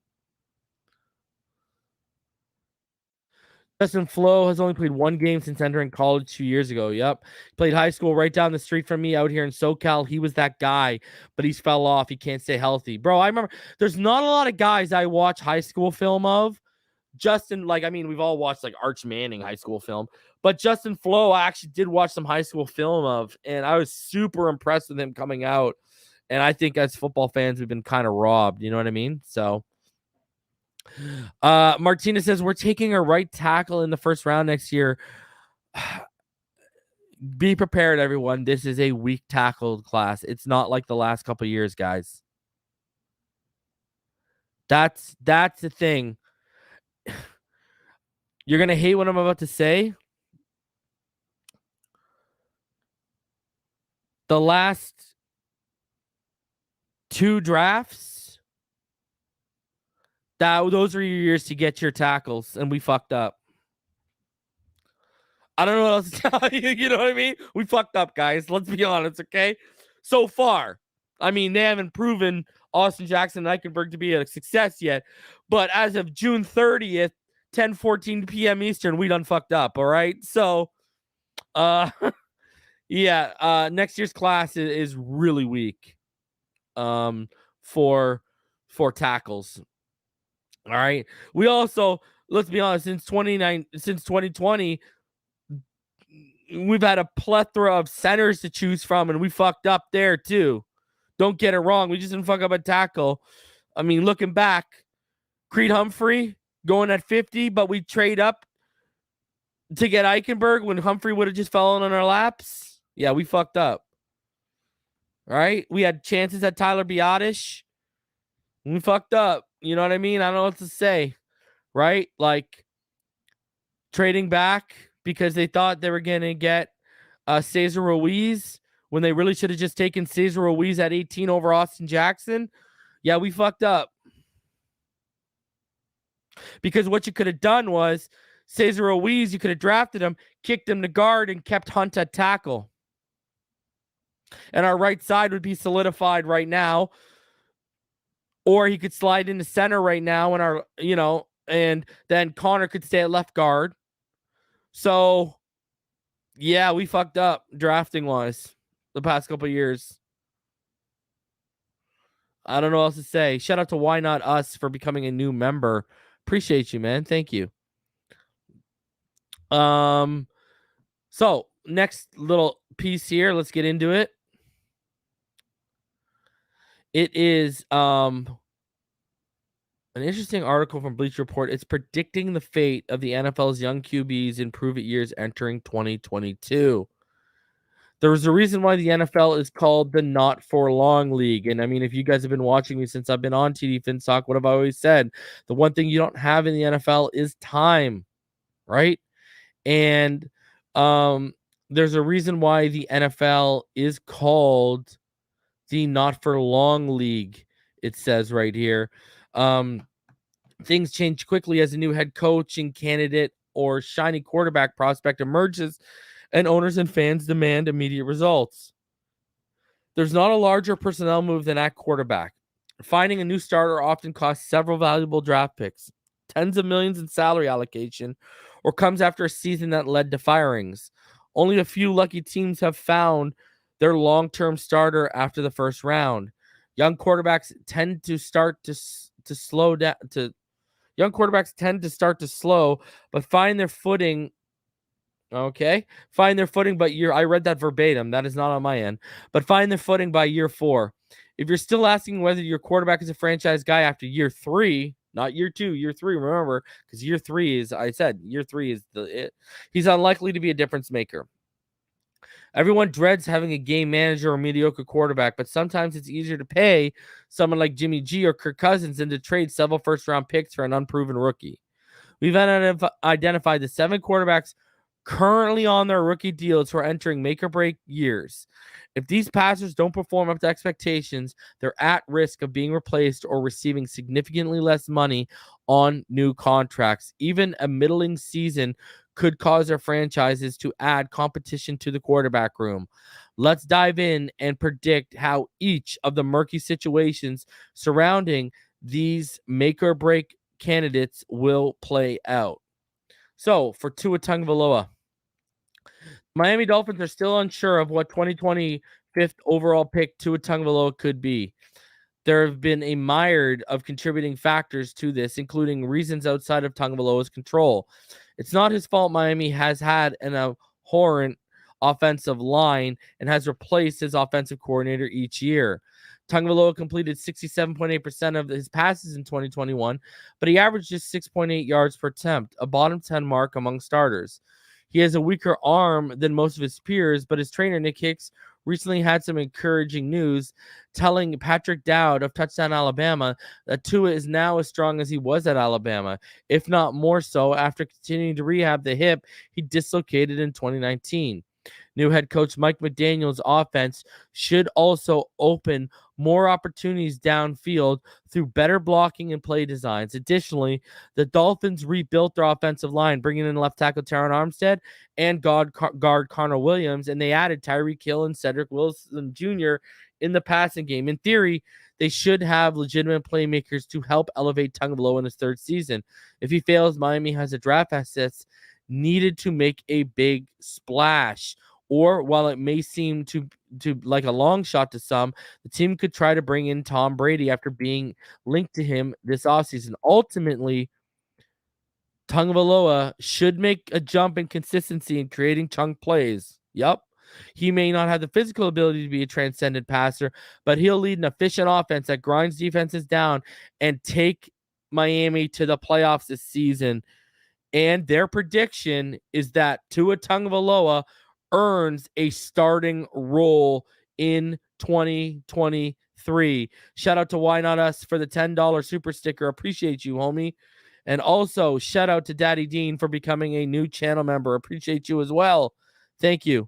Justin Flo has only played one game since entering college 2 years ago. Yep. Played high school right down the street from me out here in SoCal. He was that guy, but he's fell off. He can't stay healthy. Bro, I remember there's not a lot of guys I watch high school film of. Justin, we've all watched like Arch Manning high school film, but Justin Flo, I actually did watch some high school film of, and I was super impressed with him coming out. And I think as football fans, we've been kind of robbed. You know what I mean? So, Martina says we're taking a right tackle in the first round next year. Be prepared, everyone. This is a weak tackled class. It's not like the last couple of years, guys. That's the thing. You're gonna hate what I'm about to say. The last 2 drafts, those are your years to get your tackles, and we fucked up. I don't know what else to tell you. You know what I mean? We fucked up, guys. Let's be honest, okay? So far, I mean, they haven't proven Austin Jackson and Eichenberg to be a success yet. But as of June 30th, 10:14 p.m. Eastern, we done fucked up, all right? So, yeah, next year's class is really weak for tackles. All right. We also, let's be honest, since 2020, we've had a plethora of centers to choose from, and we fucked up there too. Don't get it wrong. We just didn't fuck up a tackle. I mean, looking back, Creed Humphrey going at 50, but we trade up to get Eichenberg when Humphrey would have just fallen on our laps. Yeah, we fucked up. All right. We had chances at Tyler Biotish. We fucked up. You know what I mean? I don't know what to say. Right? Like trading back because they thought they were going to get Cesar Ruiz when they really should have just taken Cesar Ruiz at 18 over Austin Jackson. Yeah, we fucked up. Because what you could have done was Cesar Ruiz, you could have drafted him, kicked him to guard, and kept Hunt at tackle. And our right side would be solidified right now. Or he could slide into center right now, and and then Connor could stay at left guard. So, yeah, we fucked up drafting wise the past couple of years. I don't know what else to say. Shout out to Why Not Us for becoming a new member. Appreciate you, man. Thank you. So next little piece here. Let's get into it. It is an interesting article from Bleacher Report. It's predicting the fate of the NFL's young QBs in prove-it years entering 2022. There was a reason why the NFL is called the Not For Long League. And I mean, if you guys have been watching me since I've been on TD FinTalk, what have I always said? The one thing you don't have in the NFL is time, right? And there's a reason why the NFL is called the Not For Long League. It says right here. Things change quickly as a new head coaching candidate or shiny quarterback prospect emerges, and owners and fans demand immediate results. There's not a larger personnel move than at quarterback. Finding a new starter often costs several valuable draft picks, tens of millions in salary allocation, or comes after a season that led to firings. Only a few lucky teams have found their long-term starter after the first round. Young quarterbacks tend to start to slow down. Young quarterbacks tend to start to slow, but find their footing. Okay, find their footing, but I read that verbatim. That is not on my end, but find their footing by year 4. If you're still asking whether your quarterback is a franchise guy after year 3, not year 2, year 3, remember, because year 3 is, I said, year 3 is it. He's unlikely to be a difference maker. Everyone dreads having a game manager or mediocre quarterback, but sometimes it's easier to pay someone like Jimmy G or Kirk Cousins than to trade several first-round picks for an unproven rookie. We've identified the 7 quarterbacks currently on their rookie deals who are entering make-or-break years. If these passers don't perform up to expectations, they're at risk of being replaced or receiving significantly less money on new contracts. Even a middling season could cause their franchises to add competition to the quarterback room. Let's dive in and predict how each of the murky situations surrounding these make-or-break candidates will play out. So, for Tua Tagovailoa, Miami Dolphins are still unsure of what 2025th overall pick Tua Tagovailoa could be. There have been a myriad of contributing factors to this, including reasons outside of Tagovailoa's control. It's not his fault Miami has had an abhorrent offensive line and has replaced his offensive coordinator each year. Tagovailoa completed 67.8% of his passes in 2021, but he averaged just 6.8 yards per attempt, a bottom 10 mark among starters. He has a weaker arm than most of his peers, but his trainer, Nick Hicks, recently had some encouraging news, telling Patrick Dowd of Touchdown Alabama that Tua is now as strong as he was at Alabama, if not more so, after continuing to rehab the hip he dislocated in 2019. new head coach Mike McDaniel's offense should also open more opportunities downfield through better blocking and play designs. Additionally, the Dolphins rebuilt their offensive line, bringing in left tackle Taron Armstead and guard Connor Williams, and they added Tyreek Hill and Cedric Wilson Jr. in the passing game. In theory, they should have legitimate playmakers to help elevate Tagovailoa in his third season. If he fails, Miami has a draft assets needed to make a big splash. Or while it may seem to like a long shot to some, the team could try to bring in Tom Brady after being linked to him this offseason. Ultimately, Tagovailoa should make a jump in consistency in creating chunk plays. Yep. He may not have the physical ability to be a transcendent passer, but he'll lead an efficient offense that grinds defenses down and take Miami to the playoffs this season. And their prediction is that Tua Tagovailoa earns a starting role in 2023. Shout out to Why Not Us for the $10 super sticker. Appreciate you, homie. And also shout out to Daddy Dean for becoming a new channel member. Appreciate you as well. Thank you.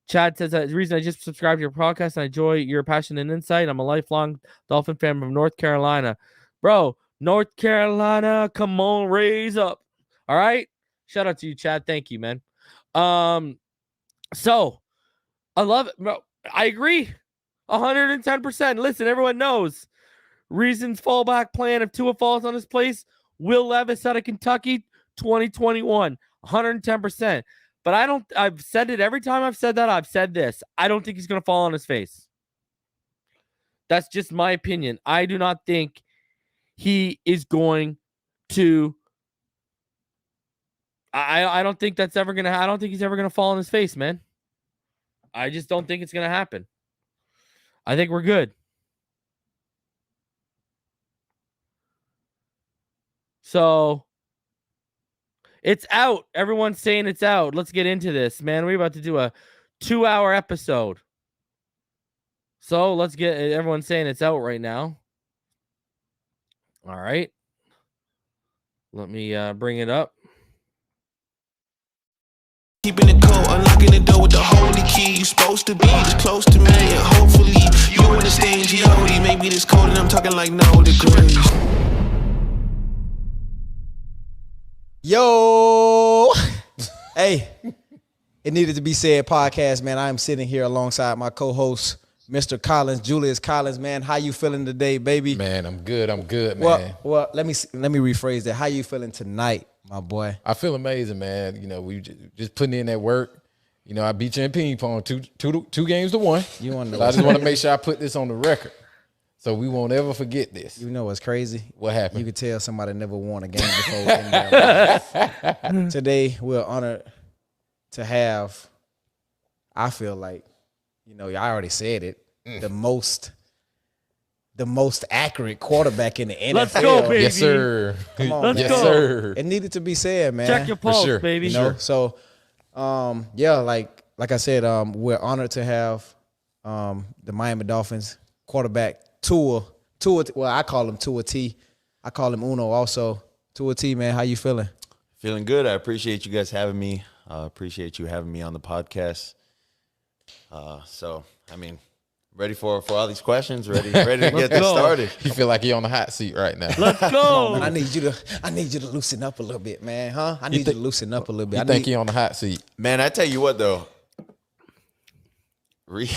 Chad says that the reason I just subscribed to your podcast and I enjoy your passion and insight. I'm a lifelong Dolphin fan from North Carolina. Bro, North Carolina, come on, raise up. All right? Shout out to you, Chad. Thank you, man. So I love it, bro. I agree 110%. Listen, everyone knows reasons fallback plan if Tua falls on his place. Will Levis out of Kentucky 2021 110%. But I've said it every time I've said that. I've said this. I don't think he's going to fall on his face. That's just my opinion. I do not think he is going to. I don't think that's ever going to. I don't think he's ever going to fall on his face, man. I just don't think it's going to happen. I think we're good. So it's out. Everyone's saying it's out. Let's get into this, man. We're about to do a 2-hour episode. So let's get everyone's saying it's out right now. All right. Let me bring it up. Keeping it cold, unlocking the door with the holy key. You supposed to be this close to me, and hopefully you understand G.O.D. Maybe this cold and I'm talking like no degrees. Yo, hey, it needed to be said podcast, man. I am sitting here alongside my co-host, Mr. Collins, Julius Collins, man. How you feeling today, baby? Man, I'm good, man. Well, let me rephrase that. How you feeling tonight, my boy? I feel amazing, man. You know, we just putting in that work. You know, I beat you in ping pong, two games to one. You want to? So I just want to make sure I put this on the record, so we won't ever forget this. You know what's crazy? What happened? You could tell somebody never won a game before in their life. Today, we're honored to have. I feel like, you know, I already said it. The most accurate quarterback in the NFL. Let's go, baby. Yes, sir. Come on, Let's man. go. Yes, sir. It needed to be said, man. Check your pulse, sure. baby. You know, so yeah, like I said, we're honored to have the Miami Dolphins quarterback Tua. Well, I call him Tua T. I call him Uno also. Tua T, man, how you feeling? Feeling good. I appreciate you guys having me. Appreciate you having me on the podcast. So, I mean, ready for all these questions, ready to get this started. You feel like you're on the hot seat right now. Let's go. Man, I need you to loosen up a little bit, man, huh? I need you to loosen up a little bit. You think you're on the hot seat? Man, I tell you what though, Reek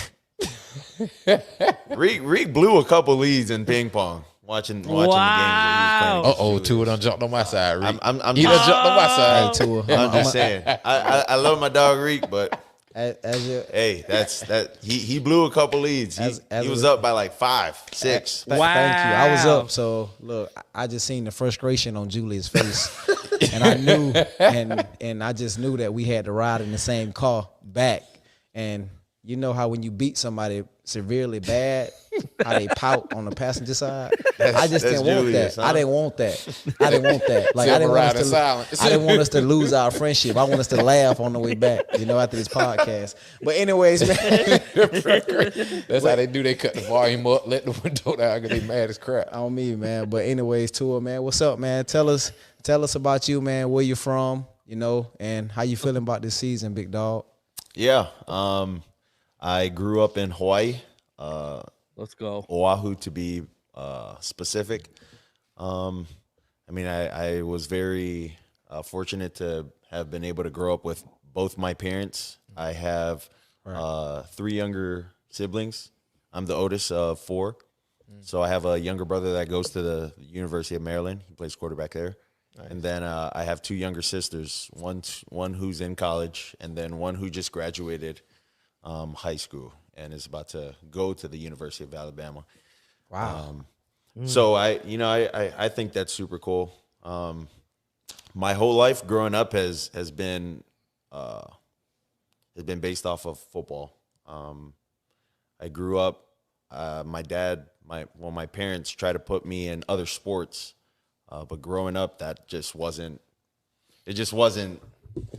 blew a couple leads in ping pong. Watching the games that he was playing. Tua done jumped on my side, Reek. I'm He done jumped on my side. Hey, Tua. I'm just saying. I love my dog Reek, but Hey, he blew a couple leads. He was up by like 5, 6. Thank you. I was up, so look, I just seen the frustration on Julia's face, and I knew, and I just knew that we had to ride in the same car back. And you know how when you beat somebody severely bad, how they pout on the passenger side. I just didn't want Julius, that. huh? I didn't want that. Like I didn't want us to lose our friendship. I want us to laugh on the way back, you know, after this podcast. But anyways, man, That's how they do. They cut the volume up, let the window down because they mad as crap. on me, man. But anyways, Tua, man, what's up, man? Tell us about you, man. Where you from, you know, and how you feeling about this season, big dog? Yeah. I grew up in Hawaii. Let's go. Oahu to be specific. I mean, I was very fortunate to have been able to grow up with both my parents. I have 3 younger siblings. I'm the oldest of 4. So I have a younger brother that goes to the University of Maryland. He plays quarterback there. Nice. And then I have 2 younger sisters, one who's in college and then one who just graduated high school and is about to go to the University of Alabama. Wow. So I think that's super cool. My whole life growing up has been based off of football. I grew up. My parents tried to put me in other sports, but growing up, that just wasn't. It just wasn't.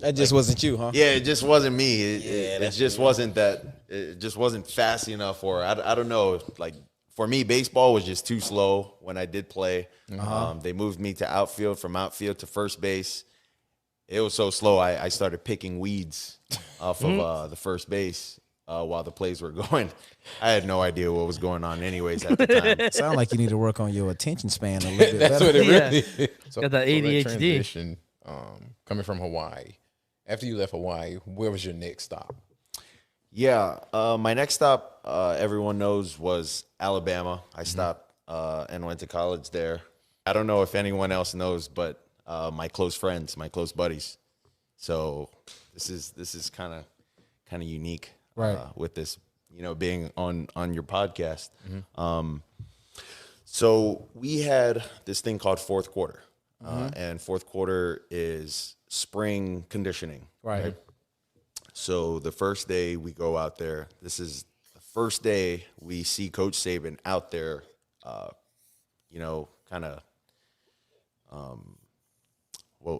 That just wasn't you, huh? Yeah, it just wasn't me. It just wasn't that. It just wasn't fast enough, or I don't know. Like for me, baseball was just too slow when I did play. They moved me to outfield, from outfield to first base. It was so slow. I started picking weeds off of the first base while the plays were going. I had no idea what was going on, anyways, at the time. Sound like you need to work on your attention span a little bit That's better. what it really is. So, Got that ADHD. transition, coming from Hawaii. After you left Hawaii, where was your next stop? Yeah, my next stop, everyone knows, was Alabama. I stopped and went to college there. I don't know if anyone else knows, but my close friends, my close buddies. So this is kind of unique, right? With this, being on your podcast. So we had this thing called fourth quarter, and fourth quarter is spring conditioning, Right. So the first day we go out there, this is the first day we see Coach Saban out there, kind of,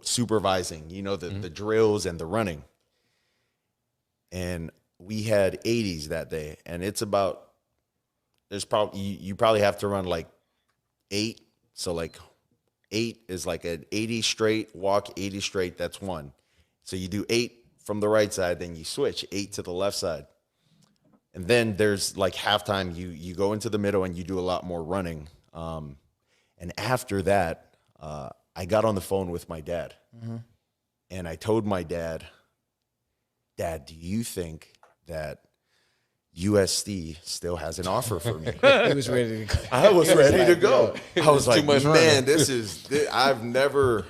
supervising, the drills and the running. And we had 80s that day, and it's about, you probably have to run like 8. So like 8 is like an 80 straight, walk 80 straight, that's 1. So you do 8 from the right side, then you switch 8 to the left side. And then there's like halftime, you go into the middle and you do a lot more running. And after that, I got on the phone with my dad. And I told my dad, do you think that USC still has an offer for me? He was ready to go. I was ready to go. I was like, too much man, I've never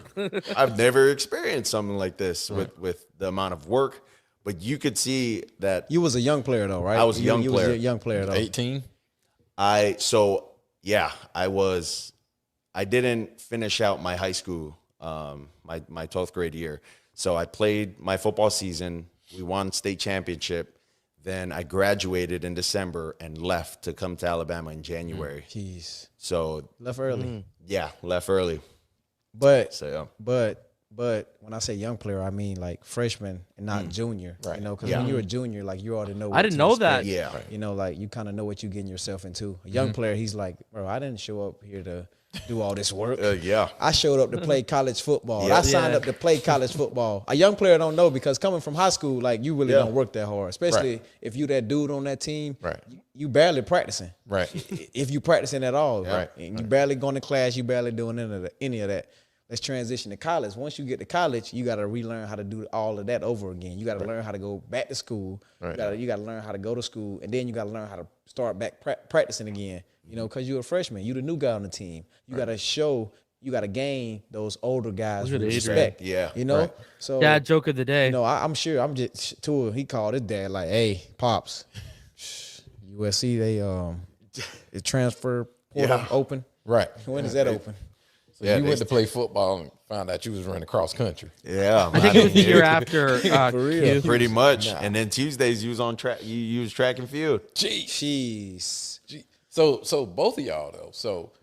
experienced something like this with the amount of work. But you could see that You was a young player though, right? I was a young player. Was a young player though. 18? I didn't finish out my high school, my 12th grade year. So I played my football season. We won state championship. Then I graduated in December and left to come to Alabama in January. Jeez. So Left early. yeah, left early. But So But when I say young player, I mean like freshman and not junior. Right. Because Yeah. when you're a junior, like you already know. I didn't know that. yeah, Like you kind of know what you're getting yourself into. A young player, he's like, bro, I didn't show up here to do all this work. yeah. I showed up to play college football. Yeah. I signed up to play college football. A young player don't know because coming from high school, like you really don't work that hard, especially if you that dude on that team. Right. You barely practicing. Right. If you practicing at all, Right. And you barely going to class, you barely doing any of that. Let's transition to college. Once you get to college, you got to relearn how to do all of that over again. You got to learn how to go back to school. Right. You got to learn how to go to school, and then you got to learn how to start back practicing again. Because you're a freshman, you the new guy on the team. You got to show, you got to gain those older guys with respect. Yeah. Right. So Dad joke of the day. I'm sure. I'm just Tua. He called his dad like, "Hey, pops, USC the transfer portal open. Right. When is that open?" So you went to play football and found out you was running cross country. Yeah, I think it was the year after. real. pretty much. And then Tuesdays you was on track. You used track and field. Jeez. So both of y'all though. So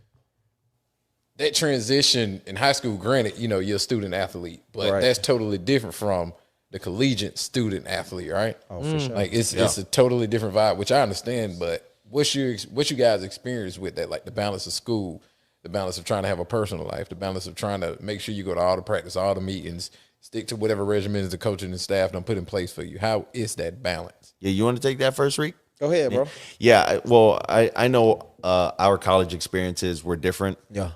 that transition in high school, granted, you're a student athlete, but that's totally different from the collegiate student athlete, right? Oh, for sure. Like it's a totally different vibe, which I understand. But what's you guys' experience with that? Like the balance of school, the balance of trying to have a personal life, the balance of trying to make sure you go to all the practice, all the meetings, stick to whatever regimens the coach and the staff don't put in place for you? How is that balance? Yeah, you want to take that first, Reek? Go ahead, bro. Yeah, well, I know our college experiences were different. Yeah.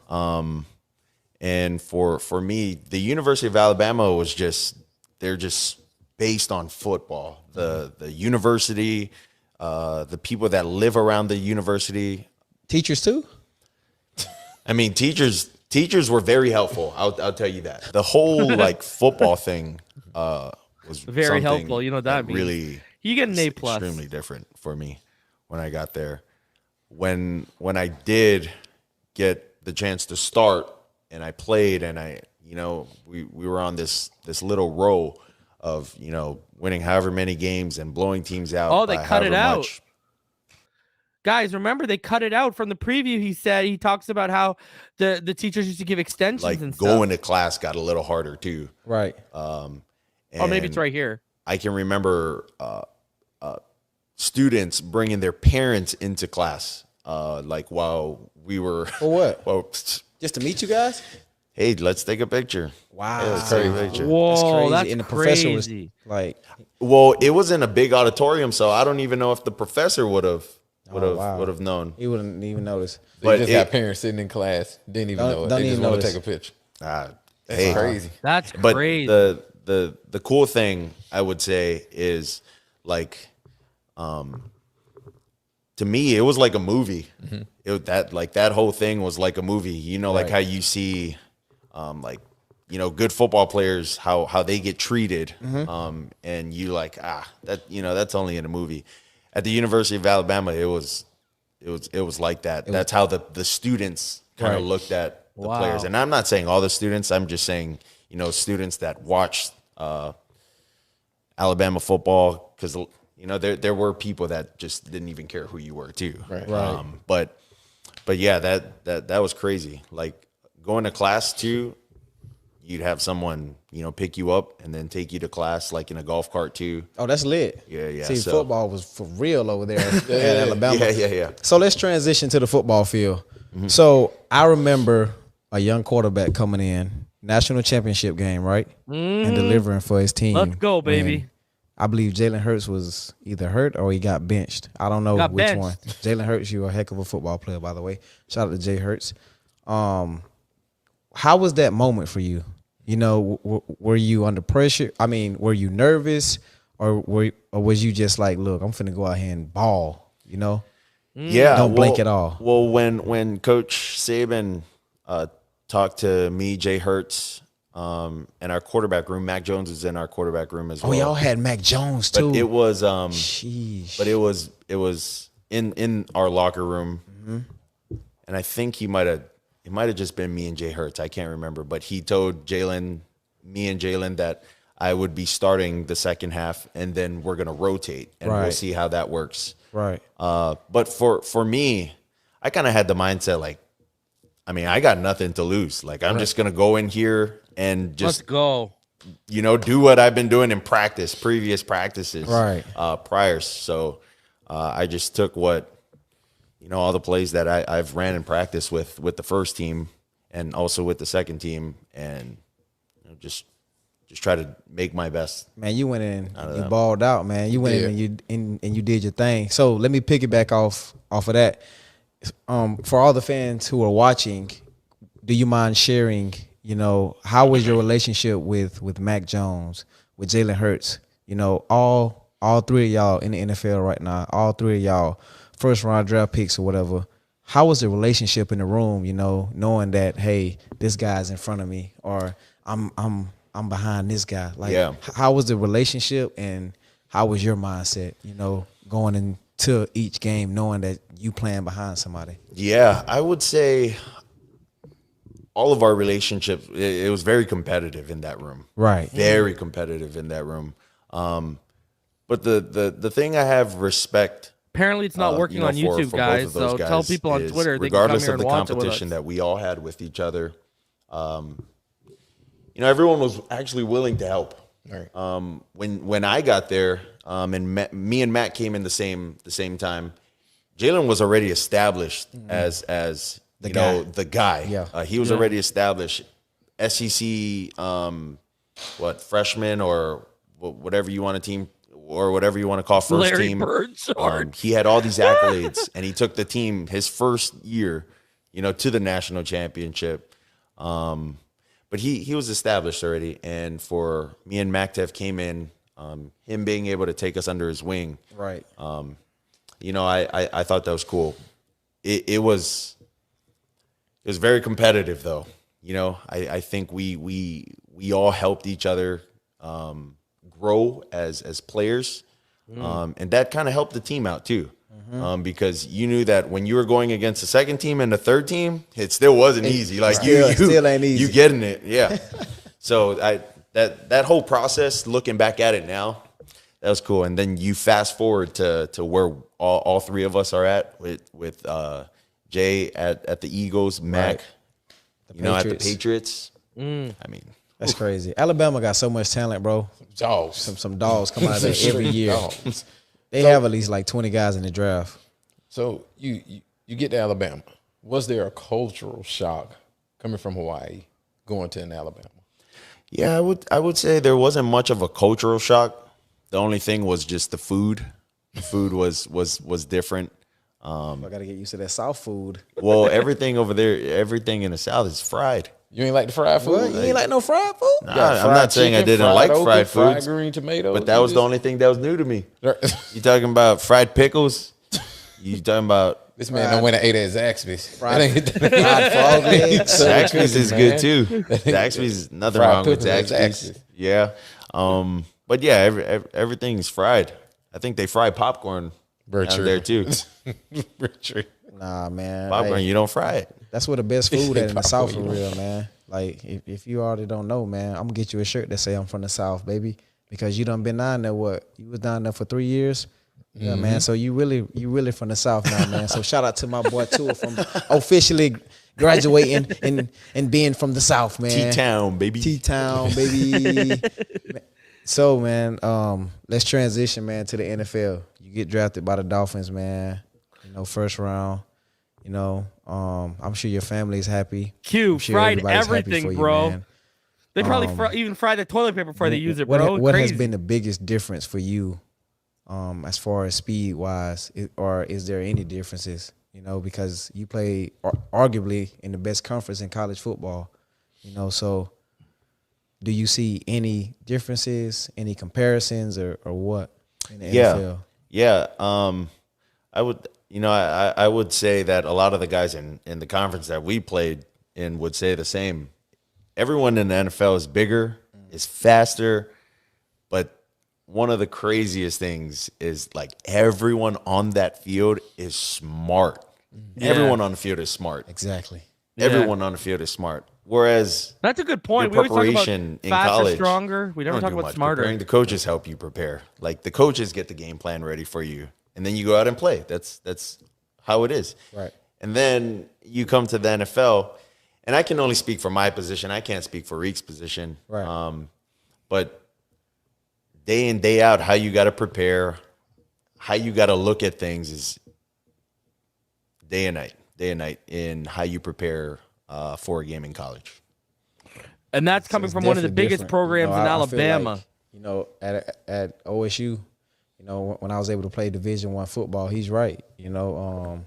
And for me, the University of Alabama was they're just based on football. The university, the people that live around the university. Teachers too? I mean, teachers were very helpful. I'll tell you that. The whole like football thing was Very something helpful. You know what that means. really You get an A+. extremely different for me when I got there. When I did get the chance to start and I played and we were on this little row of, winning however many games and blowing teams out. Oh, they cut it out. Much. Guys, remember they cut it out from the preview. He talks about how the teachers used to give extensions Like and stuff. going to class got a little harder too. Right. Maybe it's right here. I can remember students bringing their parents into class, like while we were. For what? Well, Just to meet you guys? hey, let's take a picture. Wow. Yeah, let's take a picture. Whoa, that's And the crazy. professor was like, Well, it was in a big auditorium, so I don't even know if the professor would have wow. known. he wouldn't even notice. So But you just got parents sitting in class, didn't even know it. Don't They just even want to notice. take a picture. That's That's crazy. That's But crazy. the cool thing I would say is like, to me it was like a movie. That whole thing was like a movie. Like how you see, good football players how they get treated, and you like that's only in a movie. At the University of Alabama, it was like that. That's how the students kind of looked at the players. And I'm not saying all the students. I'm just saying students that watched Alabama football, because there were people that just didn't even care who you were too. Right. But yeah, that was crazy. Like going to class too, you'd have someone pick you up and then take you to class like in a golf cart too. Oh, that's lit. Yeah. See, So- football was for real over there at Alabama. Yeah. So let's transition to the football field. So I remember a young quarterback coming in, national championship game, right? And delivering for his team. Let's go, baby. when I believe Jalen Hurts was either hurt or he got benched. I don't know Got which benched. one. Jalen Hurts, you're a heck of a football player, by the way. Shout out to Jay Hurts. How was that moment for you? Were you under pressure? I mean, were you nervous, or was you just like, look, I'm finna go out here and ball? Yeah, Don't blink at all. Well, when Coach Saban talked to me, Jay Hurts, and our quarterback room, Mac Jones is in our quarterback room as well. Oh, y'all had Mac Jones too. But it was Sheesh. but it was in our locker room, and I think it might have just been me and Jay Hurts. I can't remember, but he told me and Jalen that I would be starting the second half, and then we're gonna rotate, and we'll Right. see how that works. Right. But for me, I kind of had the mindset like, I mean, I got nothing to lose. Like I'm just gonna go in here and Let's just go. do what I've been doing in previous practices, Right. Prior. So I just took what all the plays that I've ran in practice with the first team and also with the second team, and just try to make my best. Man, you went in, you balled out, man. You went in and you did your thing. So let me piggyback off of that. For all the fans who are watching, do you mind sharing, how was your relationship with Mac Jones, with Jalen Hurts? All three of y'all in the NFL right now, all three of y'all first round draft picks or whatever. How was the relationship in the room, knowing that, hey, this guy's in front of me, or I'm behind this guy? Like, how was the relationship, and how was your mindset, going into each game knowing that you playing behind somebody? Yeah, I would say all of our relationships, it was very competitive in that room. Right. Very competitive in that room. But the thing I have respect. Apparently, it's not working on YouTube, for guys. both of those So tell people on is Twitter they regardless can come of here the and watch it with competition us. that we all had with each other, everyone was actually willing to help. Right. When I got there, and me and Matt came in the same time, Jalen was already established as the guy. Yeah. He was already established. SEC freshman or whatever you want to call first Larry team. Birdsong. He had all these accolades, and he took the team his first year, to the national championship. But he was established already, and for me and MacTev came in, him being able to take us under his wing, Right. I thought that was cool. It was very competitive though. I think we all helped each other grow as players, and that kind of helped the team out too. Because you knew that when you were going against the second team and the third team, it still wasn't easy. Like you still ain't easy. You getting it, yeah. So that whole process, looking back at it now, that was cool. And then you fast forward to where all three of us are at with Jay at the Eagles, Mac, at the Patriots. I mean, that's crazy. Alabama got so much talent, bro. Dogs. Some dogs come out of there every year. They have at least like 20 guys in the draft. So you get to Alabama. Was there a cultural shock coming from Hawaii going to an Alabama? Yeah, I would say there wasn't much of a cultural shock. The only thing was just the food. The food was different. I got to get used to that South food. Well, everything over there, everything in the South is fried. You ain't like the fried food? What? You ain't like no fried food? Nah, I'm not saying I didn't like fried foods, fried green tomatoes. but that was the only thing that was new to me. You talking about fried pickles? You talking about this man don't went and ate at Zaxby's. Fried frog legs. Zaxby's is good too. Zaxby's nothing Fried wrong with pickles at Zaxby's. Zaxby's. Yeah, but yeah, everything's fried. I think they fry popcorn down there too. Nah, man. Popcorn, Hey, you don't fry it. that's where the best food at in the South for Popcorn, real, man. Like, if you already don't know, man, I'm going to get you a shirt that say I'm from the South, baby. Because you done been down there, You was down there for 3 years? Yeah, man. So you really from the South now, man. So shout out to my boy Tua from officially graduating and being from the South, man. T-Town, baby. T-Town, baby. So, man, let's transition, man, to the NFL. You get drafted by the Dolphins, man. First round. I'm sure your family's happy. Q, Sure fried everybody's happy everything, for you, bro. man. They probably even fry the toilet paper before they use it, What, bro. what has Crazy. been the biggest difference for you, as far as speed wise, or is there any differences? Because you play arguably in the best conference in college football. So do you see any differences, any comparisons, or what in the NFL? Yeah. I would, I would say that a lot of the guys in the conference that we played in would say the same. Everyone in the NFL is bigger, is faster, but one of the craziest things is like everyone on that field is smart. Yeah. Everyone on the field is smart. Exactly. Everyone on the field is smart. Whereas That's a good point. We your always talk preparation about in faster, college, stronger. We never don't talk do about much smarter. preparing. The coaches help you prepare. Like the coaches get the game plan ready for you, and then you go out and play. That's how it is. Right. And then you come to the NFL, and I can only speak for my position. I can't speak for Reek's position. Right. But day in, day out, how you got to prepare, how you got to look at things is day and night in how you prepare for a game in college. And that's coming It's from one of the definitely biggest different. programs in I feel Alabama. like, at OSU, when I was able to play Division I football, he's right. The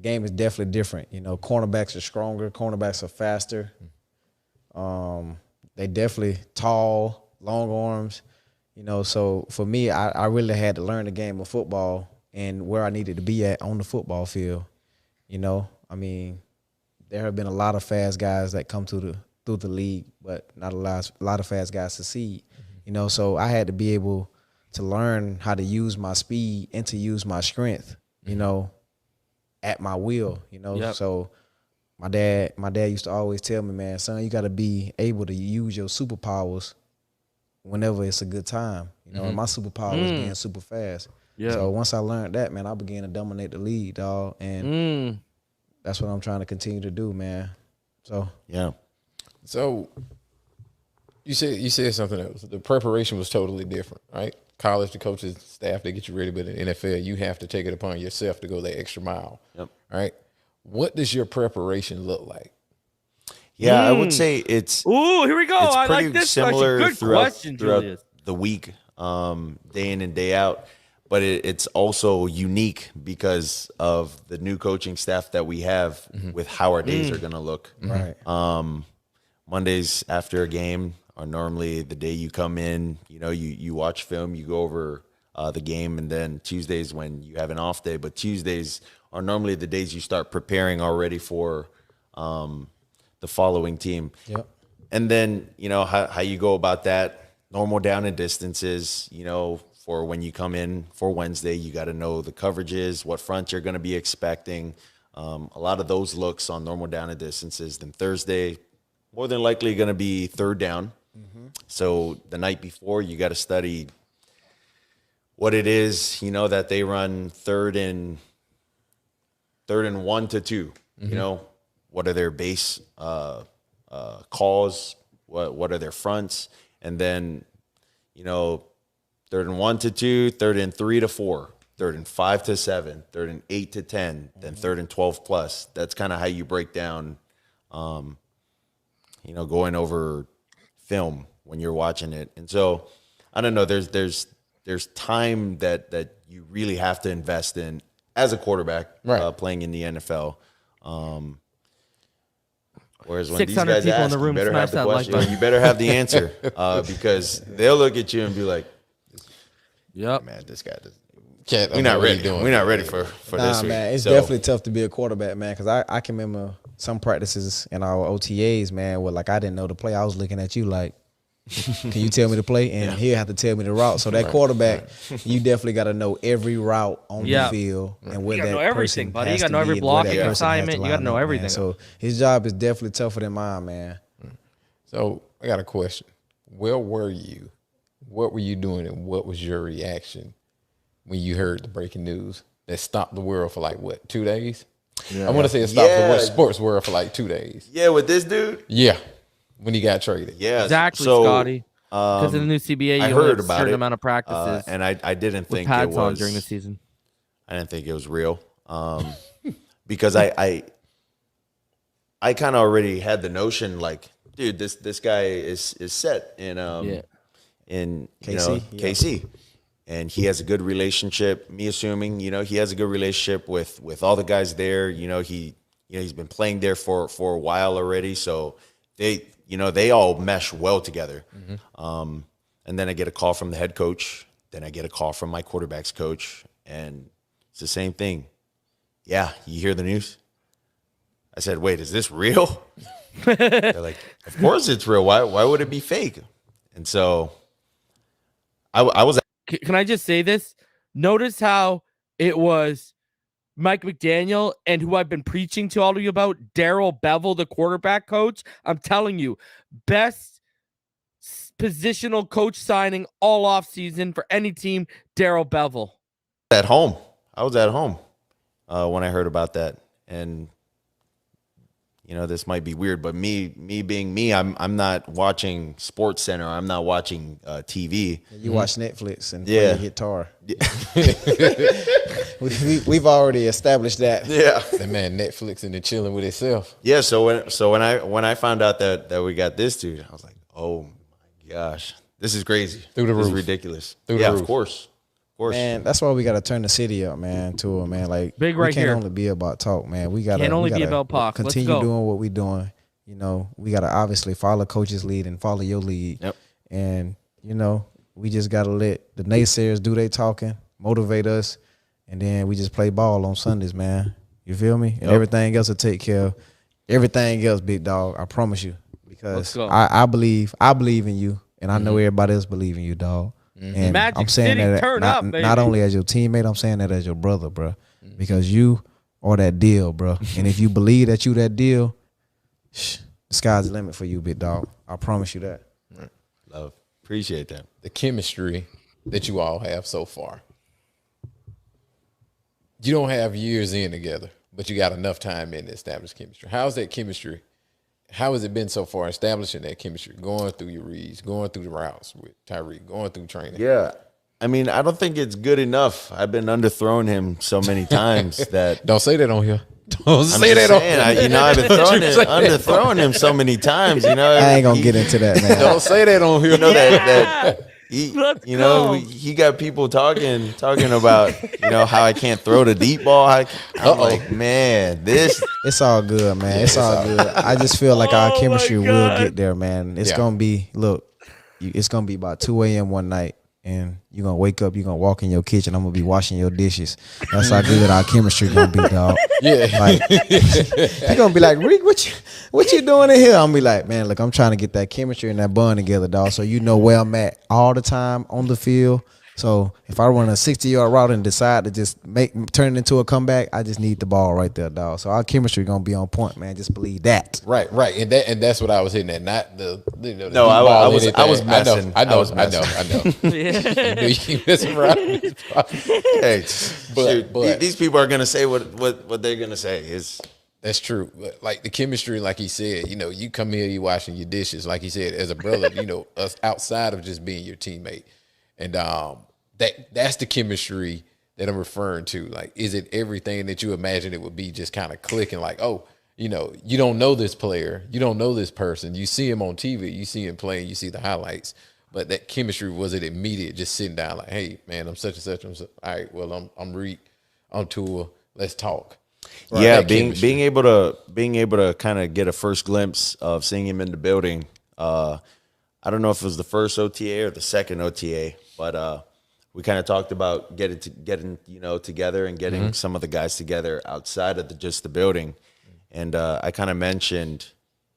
game is definitely different. Cornerbacks are stronger. Cornerbacks are faster. They definitely tall, long arms. So for me, I really had to learn the game of football and where I needed to be at on the football field. I mean, there have been a lot of fast guys that come through the league, but not a lot of fast guys succeed. So I had to be able to learn how to use my speed and to use my strength, at my will, Yep. So my dad used to always tell me, man, son, you got to be able to use your superpowers whenever it's a good time. And my superpower was being super fast. Yeah. So once I learned that, man, I began to dominate the league, dog. And that's what I'm trying to continue to do, man. So Yeah. So you said something else. The preparation was totally different, right? College, the coaches, staff, they get you ready, but in NFL, you have to take it upon yourself to go that extra mile. Yep. Right? What does your preparation look like? Yeah, I would say it's. Ooh, here we go. It's I pretty like this similar question. Good throughout question, Julius. the week, day in and day out. But it's also unique because of the new coaching staff that we have with how our days are going to look. Right. Mondays after a game are normally the day you come in, you watch film, you go over the game, and then Tuesdays when you have an off day. But Tuesdays are normally the days you start preparing already for the following team. Yep. And then, how you go about that, normal down and distances, for when you come in for Wednesday, you got to know the coverages, what front you're going to be expecting. A lot of those looks on normal down and distances. Then Thursday, more than likely going to be third down. So the night before, you got to study what it is, that they run third and 1 to 2. What are their base calls? What are their fronts? And then, third and 1 to 2, third and 3 to 4, third and 5 to 7, third and 8 to 10, then third and 12 plus. That's kind of how you break down, going over film when you're watching it. And so, I don't know. There's time that you really have to invest in as a quarterback, playing in the NFL. Whereas when these guys people ask, in the room you better have smash the that like question, button. you better have the answer, because they'll look at you and be like, Yep. "Man, this guy doesn't." Cat, We're not ready. doing. We're not ready for this. Nah, man, it's So, definitely tough to be a quarterback, man. Because I can remember some practices in our OTAs, man, where like I didn't know the play. I was looking at you like, can you tell me the play? And he'll have to tell me the route. So that quarterback, you definitely got to know every route on the field and where You gotta that know everything, person buddy. You has gotta to know every be and where that blocking person has to assignment. You line gotta know up, man. everything. So his job is definitely tougher than mine, man. So I got a question. Where were you? What were you doing, and what was your reaction when you heard the breaking news that stopped the world for like 2 days? I want to say it stopped the sports world for like 2 days. yeah, with this dude, Yeah, when he got traded. yeah, Exactly, so, Scotty. Because of the new CBA, you I only heard have a about certain it, amount of practices and I didn't with think pads it on was during the season. I didn't think it was real, because I kind of already had the notion like, dude, this guy is set in in KC, KC, and he has a good relationship. Me assuming, he has a good relationship with all the guys there. He's been playing there for a while already, so they all mesh well together. And then I get a call from the head coach. Then I get a call from my quarterback's coach, and it's the same thing. Yeah, you hear the news? I said, wait, is this real? They're like, of course it's real. Why would it be fake? And so I was. Can I just say this? Notice how it was Mike McDaniel and who I've been preaching to all of you about, Darrell Bevel, the quarterback coach. I'm telling you, best positional coach signing all offseason for any team, Darrell Bevel. At home. I was at home when I heard about that. And this might be weird, but me being me, I'm not watching Sports Center. I'm not watching TV. You watch Netflix and play your guitar. We've already established that. Yeah. That man Netflix and chilling with himself. Yeah. So when I found out that we got this dude, I was like, oh my gosh, this is crazy. Through the This is roof. ridiculous. Through the yeah, roof. of course. Man, that's why we got to turn the city up, man, to it, man. Like, Big we right can't here. only be about talk, man. We got Can't only to be about Pac. Let's continue go. doing what we're doing. We got to obviously follow coach's lead and follow your lead. Yep. And, we just got to let the naysayers do their talking, motivate us, and then we just play ball on Sundays, man. You feel me? And everything else will take care of everything else, big dog. I promise you. Because go. I believe in you, and I know everybody else believe in you, dog. And Magic I'm saying City, that turn up, baby. not only as your teammate, I'm saying that as your brother, bro. Because you are that deal, bro. And if you believe that you that deal, the sky's the limit for you, big dog. I promise you that. Love. Appreciate that. The chemistry that you all have so far. You don't have years in together, but you got enough time in to establish chemistry. How's that chemistry? How has it been so far establishing that chemistry, going through your reads, going through the routes with Tyreek, going through training? Yeah. I mean, I don't think it's good enough. I've been underthrown him so many times that Don't say that on here. Don't say that on. I've been throwing him so many times. I ain't gonna get into that, man. Don't say that on here. He got people talking about how I can't throw the deep ball. I'm like, man, it's all good, man. It's all good. I just feel like our chemistry will get there, man. It's gonna be it's gonna be about 2 a.m. one night, and you're gonna wake up, you're gonna walk in your kitchen, I'm gonna be washing your dishes. That's how good our chemistry gonna be, dog. Yeah. Like, they're gonna be like, Rick, what you doing in here? I'm gonna be like, man, look, I'm trying to get that chemistry and that bond together, dog. So you know where I'm at all the time on the field. So if I run a 60-yard route and decide to just turn it into a comeback, I just need the ball right there, dog. So our chemistry gonna be on point, man. Just believe that. Right, and that's what I was hitting at. Not the no, I was messing. I know. Hey, but these people are gonna say what they're gonna say. That's true. But like the chemistry, like he said, you come here, you washing your dishes, like he said, as a brother, us outside of just being your teammate, and that's the chemistry that I'm referring to. Like, is it everything that you imagine it would be, just kind of clicking? Like, oh, you don't know this player, you don't know this person, you see him on TV, you see him playing, you see the highlights, but that chemistry, was it immediate? Just sitting down, like, hey, man, I'm such and such. All right, well, I'm Reek, I'm Tua, let's talk. Right, yeah, being able to kind of get a first glimpse of seeing him in the building. I don't know if it was the first OTA or the second OTA, but we kind of talked about getting together and getting some of the guys together outside of just the building. And I kind of mentioned,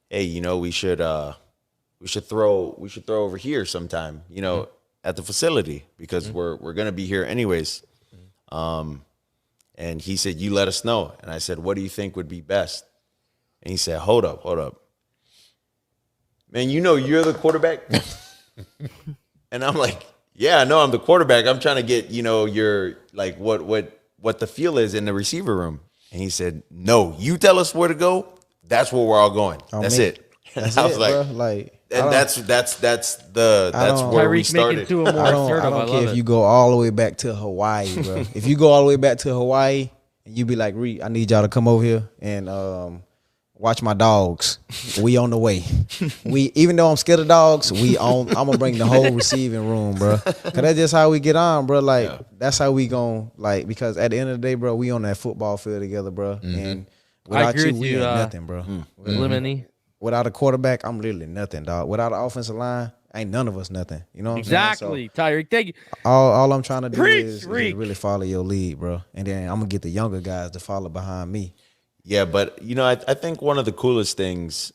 hey, we should throw over here sometime, at the facility, because we're gonna be here anyways. And he said, you let us know. And I said, what do you think would be best? And he said, hold up. Man, you're the quarterback? And I'm like, yeah, I know I'm the quarterback. I'm trying to get, your, like, what the feel is in the receiver room. And he said, no, you tell us where to go. That's where we're all going. That's it. That's I was it, like, bro. Like, and that's where we started. I don't care if you go all the way back to Hawaii, bro. If you go all the way back to Hawaii and you be like, Reed, I need y'all to come over here and watch my dogs. We on the way. Even though I'm scared of dogs, I'm gonna bring the whole receiving room, bro. Cause that's just how we get on, bro. Like, that's how we gon' like, because at the end of the day, bro, we on that football field together, bro. And without you, we ain't nothing, bro. Lemony. Without a quarterback, I'm literally nothing, dog. Without an offensive line, ain't none of us nothing. You know what I'm saying? Exactly, Tyreek. Thank you. All I'm trying to do is Reek. really follow your lead, bro. And then I'm gonna get the younger guys to follow behind me. Yeah, but I think one of the coolest things,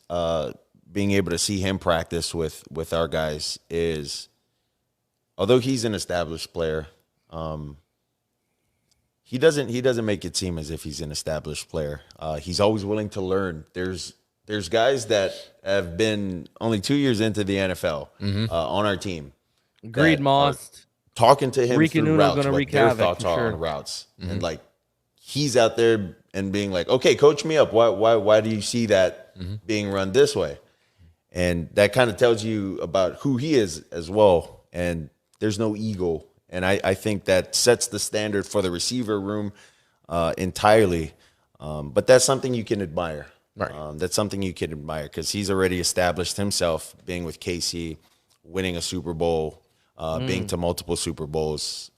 being able to see him practice with our guys, is, although he's an established player, he doesn't make it seem as if he's an established player. He's always willing to learn. There's guys that have been only 2 years into the NFL on our team. Agreed, Moss. Talking to him through routes, what their thoughts are on routes, and like, he's out there and being like, okay, coach me up. Why do you see that being run this way? And that kind of tells you about who he is as well. And there's no ego. And I think that sets the standard for the receiver room entirely. But that's something you can admire. Right. That's something you can admire, because he's already established himself, being with KC, winning a Super Bowl, being to multiple Super Bowls,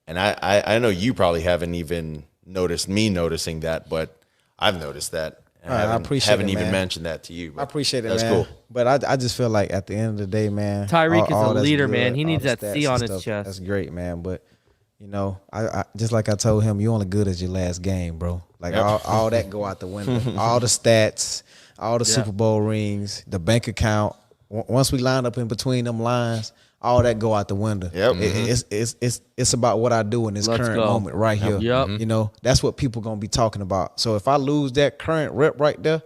and I know you probably haven't even noticed me noticing that, but I've noticed that. And I haven't even mentioned that to you. I appreciate it, that's man. Cool. But I just feel like at the end of the day, man, Tyreek is a leader, good, man. He needs that C on his stuff, chest. That's great, man. But I just like I told him, you only good as your last game, bro. Like, all that go out the window. All the stats, all the Super Bowl rings, the bank account. Once we line up in between them lines, all that go out the window. Yep. It's about what I do in this current moment right here. Yep. That's what people gonna be talking about. So if I lose that current rep right there,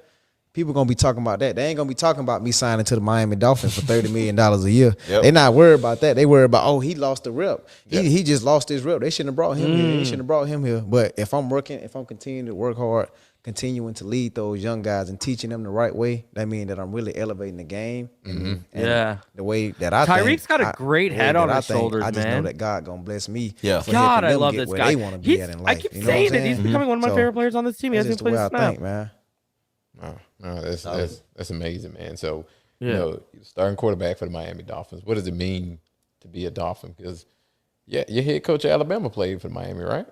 people gonna be talking about that. They ain't gonna be talking about me signing to the Miami Dolphins for $30 million a year. Yep. They not worried about that. They worried about, oh, he lost the rep. He just lost his rep. They shouldn't have brought him here. They shouldn't have brought him here. But if I'm continuing to work hard, continuing to lead those young guys and teaching them the right way, that means that I'm really elevating the game. And the way that I think. Tyreek's got a great head on his shoulders, I just man. know that God gonna bless me. Yeah. For God, helping I them love get this where guy. they want to be at in life. I keep You know what I'm saying that he's saying? becoming one of my So, favorite players on this team. He That's hasn't just the played way a I snap. think, man. No, that's amazing, man. So, you know, starting quarterback for the Miami Dolphins. What does it mean to be a Dolphin? Because, your head coach of Alabama played for Miami, right?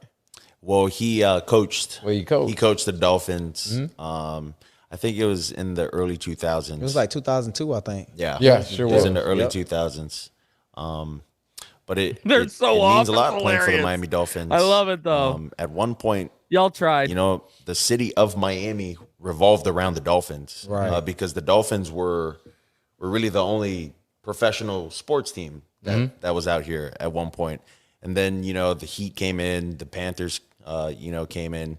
Well, he coached. Well, he coached. He coached the Dolphins. I think it was in the early 2000s. It was like 2002, I think. Yeah, Sure it was was. in the early 2000s. But it They're so it means a awesome. lot playing for the Hilarious. Miami Dolphins. I love it, though. At one point, Y'all tried. you know, the city of Miami revolved around the Dolphins, Right. Because the Dolphins were really the only professional sports team that was out here at one point. And then, you know, the Heat came in, the Panthers, came in.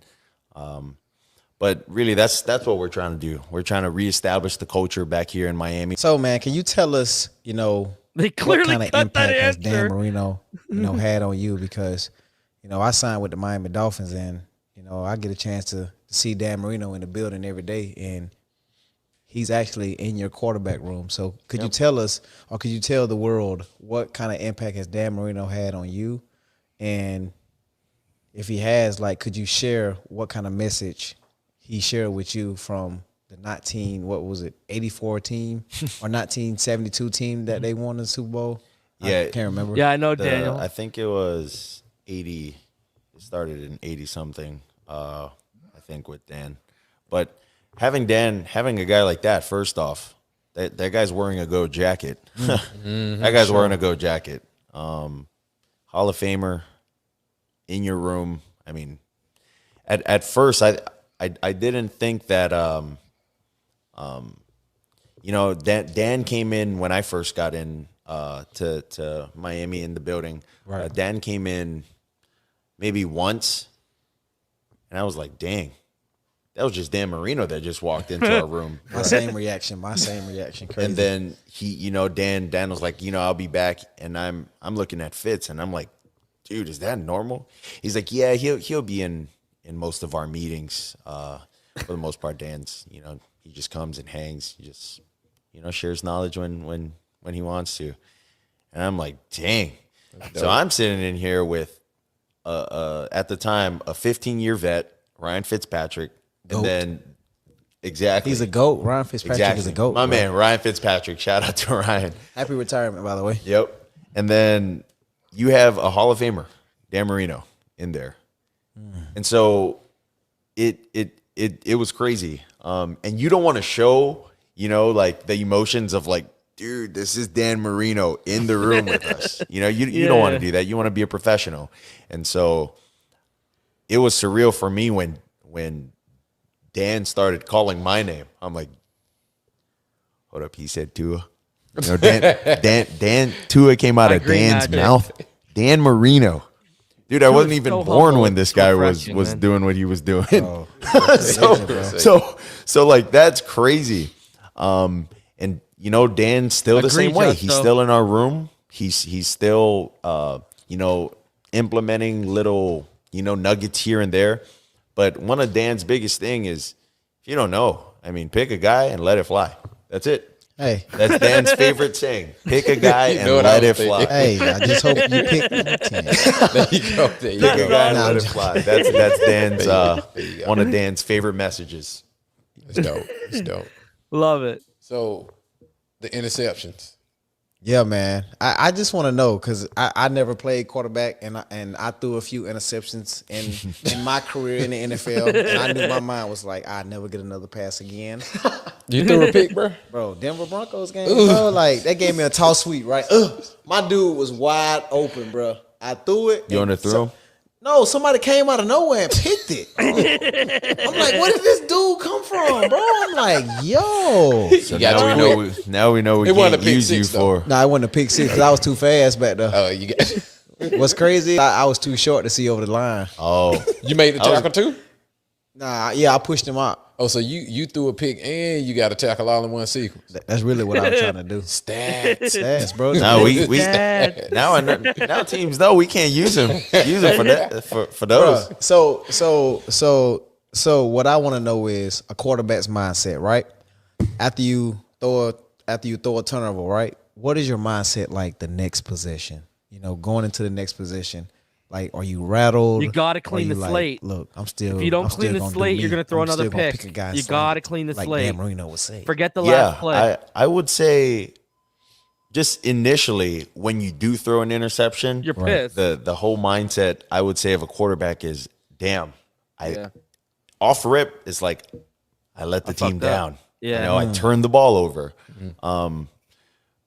But really, that's what we're trying to do. We're trying to reestablish the culture back here in Miami. So, man, can you tell us, you know, They what clearly kind of cut that impact has Dan answer. Marino, had on you? Because, you know, I signed with the Miami Dolphins, and, you know, I get a chance to see Dan Marino in the building every day, and he's actually in your quarterback room. So could you tell us, or could you tell the world, what kind of impact has Dan Marino had on you? And if he has, like, could you share what kind of message he shared with you from the 84 team or 1972 team that they won the Super Bowl? Yeah. I can't remember. Yeah, I know, Daniel. I think it was 80. It started in 80-something, I think, with Dan. But having a guy like that, first off, that guy's wearing a Go jacket. That guy's wearing a Go jacket. Hall of Famer in your room. I mean, at first, I didn't think that, Dan came in when I first got in to Miami in the building. Right. Dan came in maybe once, and I was like, dang, that was just Dan Marino that just walked into our room. My same reaction. Crazy. And then he, Dan was like, I'll be back, and I'm looking at Fitz, and I'm like, dude, is that normal? He's like, yeah, he'll be in most of our meetings. For the most part, Dan's, he just comes and hangs. He just, shares knowledge when he wants to. And I'm like, dang. So I'm sitting in here with, at the time, a 15-year vet, Ryan Fitzpatrick, and then exactly, He's a GOAT. Ryan Fitzpatrick is a GOAT. My bro. man, Ryan Fitzpatrick. Shout out to Ryan. Happy retirement, by the way. Yep. And then you have a Hall of Famer, Dan Marino, in there. And so it was crazy. And you don't want to show, like the emotions of like, dude, this is Dan Marino in the room with us. You don't want to do that. You want to be a professional. And so it was surreal for me when Dan started calling my name. I'm like, hold up, he said Tua. Dan Tua came out of Dan's mouth. Dan Marino. Dude, I wasn't even born when this guy was doing what he was doing. Oh, so like that's crazy. And Dan's still the same way. He's still in our room. He's still implementing little nuggets here and there. But one of Dan's biggest thing is, if you don't know, pick a guy and let it fly. That's it. Hey, That's Dan's favorite saying. Pick a guy and let it fly. hey, I just hope you pick. There you go. Pick a guy and let it fly. That's Dan's one of Dan's favorite messages. It's dope. It's dope. Love it. So the interceptions. Yeah, man. I just want to know, because I never played quarterback, and I threw a few interceptions in my career in the NFL, and I knew my mind was like, I'd never get another pass again. You threw a pick, bro? Bro, Denver Broncos game, bro, like, they gave me a toss sweep, right? My dude was wide open, bro. I threw it. You want to throw him? No, somebody came out of nowhere and picked it. I'm like, where did this dude come from, bro? I'm like, yo. So now we know we can't use you for. No, I wasn't a pick six because I was too fast back there. Oh, you got. What's crazy, I was too short to see over the line. Oh, You made the tackle too? Nah, yeah, I pushed him out. Oh, so you threw a pick and you got to tackle all in one sequence. That's really what I was trying to do. Stats. Bro. No, we Stats. now teams know we can't use them for that for those. Bruh, so what I want to know is a quarterback's mindset, right? After you throw a turnover, right? What is your mindset like the next possession? You know, going into the next position. Like, are you rattled? You gotta clean Or the you slate. Look, I'm still. If you don't I'm clean still the gonna do slate, me. you're gonna throw I'm another still gonna pick. a guy You slate, gotta clean the like slate. Dan Marino would say. Forget the last play. I would say just initially when you do throw an interception, You're pissed. The whole mindset I would say of a quarterback is, damn, off rip is like I let the team fucked up. down. Yeah. You know, I turned the ball over.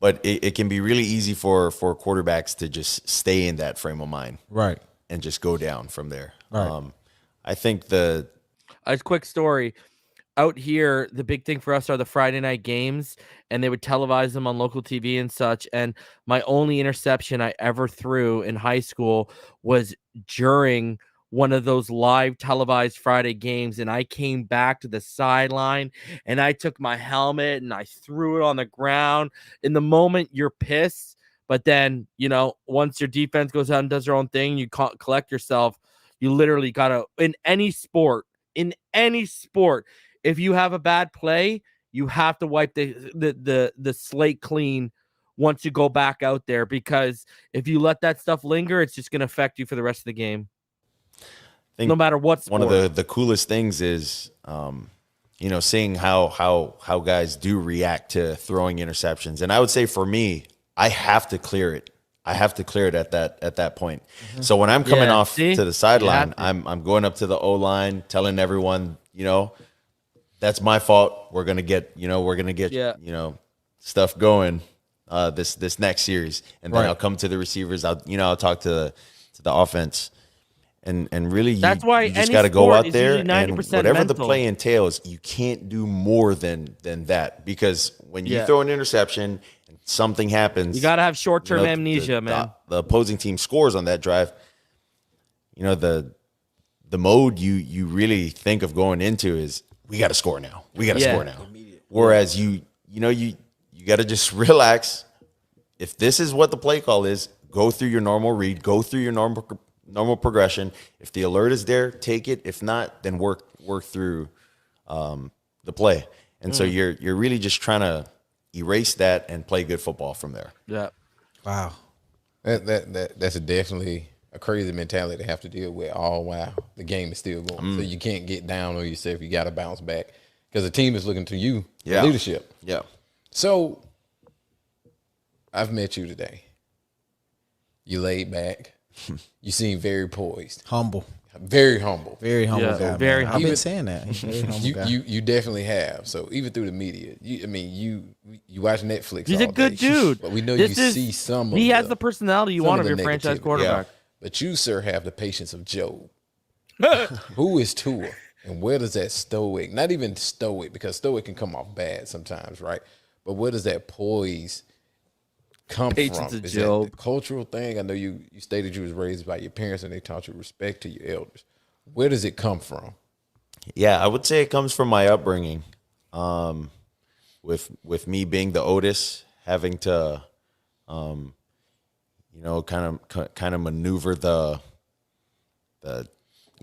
But it can be really easy for quarterbacks to just stay in that frame of mind, Right. and just go down from there. Right. I think A quick story. Out here, the big thing for us are the Friday night games, and they would televise them on local TV and such. And my only interception I ever threw in high school was during one of those live televised Friday games, and I came back to the sideline and I took my helmet and I threw it on the ground. In the moment, you're pissed, but then, you know, once your defense goes out and does their own thing, you collect yourself. You literally gotta, in any sport, if you have a bad play, you have to wipe the slate clean once you go back out there, because if you let that stuff linger, it's just gonna affect you for the rest of the game. No matter what sport. one of the coolest things is, you know, seeing how guys do react to throwing interceptions. And I would say for me, I have to clear it. I have to clear it at that point. So when I'm coming off to the sideline, I'm going up to the O-line, telling everyone, you know, that's my fault. We're gonna get stuff going this next series, and then I'll come to the receivers. I'll talk to the offense. And really, that's why you just any got to go sport out is there, usually and 90% whatever the mental. play entails, you can't do more than that, because when you throw an interception and something happens, you got to have short-term amnesia, man. The opposing team scores on that drive. You know, the mode you really think of going into is, we got to score now. We got to score now. Whereas you got to just relax. If this is what the play call is, go through your normal read, go through your normal progression. If the alert is there, take it. If not, then work through the play. And so you're really just trying to erase that and play good football from there. Yeah. Wow. That's definitely a crazy mentality to have to deal with all while the game is still going. So you can't get down on yourself. You got to bounce back because the team is looking to you for leadership. Yeah. So I've met you today. You laid back. You seem very poised. Humble. Very humble. Very humble Yeah, guy. very man. humble. I've been saying that. He's a very humble guy. You definitely have. So even through the media, you watch Netflix. He's all a good day. dude. But we know This you is- see some of He has the personality you some want of of your the franchise negativity. quarterback. But you, sir, have the patience of Job. Who is Tua? And where does that stoic, not even stoic, because stoic can come off bad sometimes, right? But where does that poise come Patience from? of Is Job. that the cultural thing? I know you stated you was raised by your parents and they taught you respect to your elders. Where does it come from? Yeah, I would say it comes from my upbringing. With me being the oldest, having to, kind of maneuver the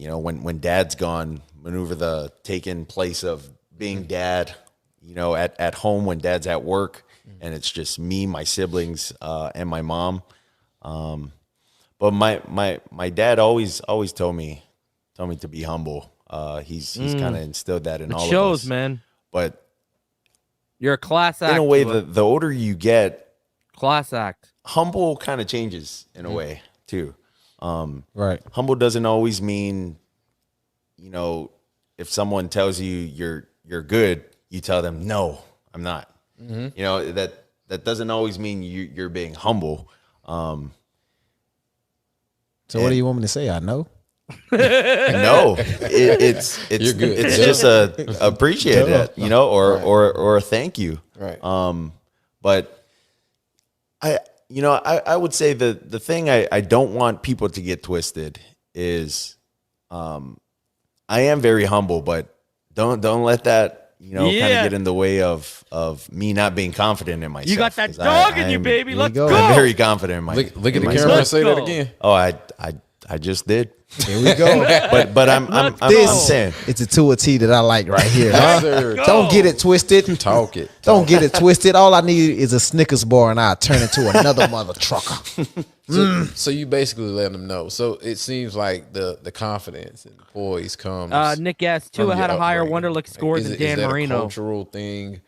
when dad's gone, maneuver the taking place of being dad, at home when dad's at work, and it's just me, my siblings, and my mom. But my dad always told me to be humble. He's kind of instilled that in all of us. Shows, man. But You're a class act. in a way, Tua. the older you get, class act. humble kind of changes in a way too. Right. Humble doesn't always mean, if someone tells you you're good, you tell them, no, I'm not. That doesn't always mean you're being humble. So what do you want me to say? I know. No, it's You're good. It's just appreciate it, or a thank you. Right. But I would say the thing I don't want people to get twisted is, I am very humble, but don't let that kind of get in the way of me not being confident in myself. You got that dog in you, baby. Let's go. I'm very confident in myself. Look at the camera and say that again. Oh, I just did. Here we go. But I'm saying It's a Tua T that I like right here. Yes, Huh? sir. Don't get it twisted. Talk it. Don't get it twisted. All I need is a Snickers bar, and I turn into another mother trucker. So you basically let them know. So it seems like the confidence and the poise comes. Nick asked, Tua had a higher Wonderlic score than Dan is that Marino. A cultural thing.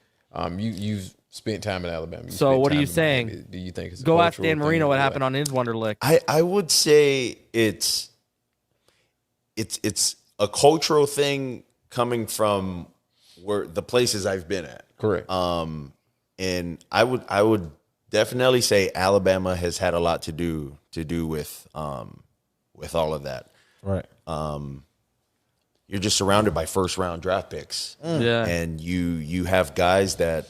You've spent time in Alabama. So what are you saying? Miami. Do you think it's Go ask Dan Marino what happened on his Wonderlic. I would say it's a cultural thing coming from where the places I've been at. Correct. And I would definitely say Alabama has had a lot to do with all of that. Right. You're just surrounded by first round draft picks. Yeah. And you have guys that,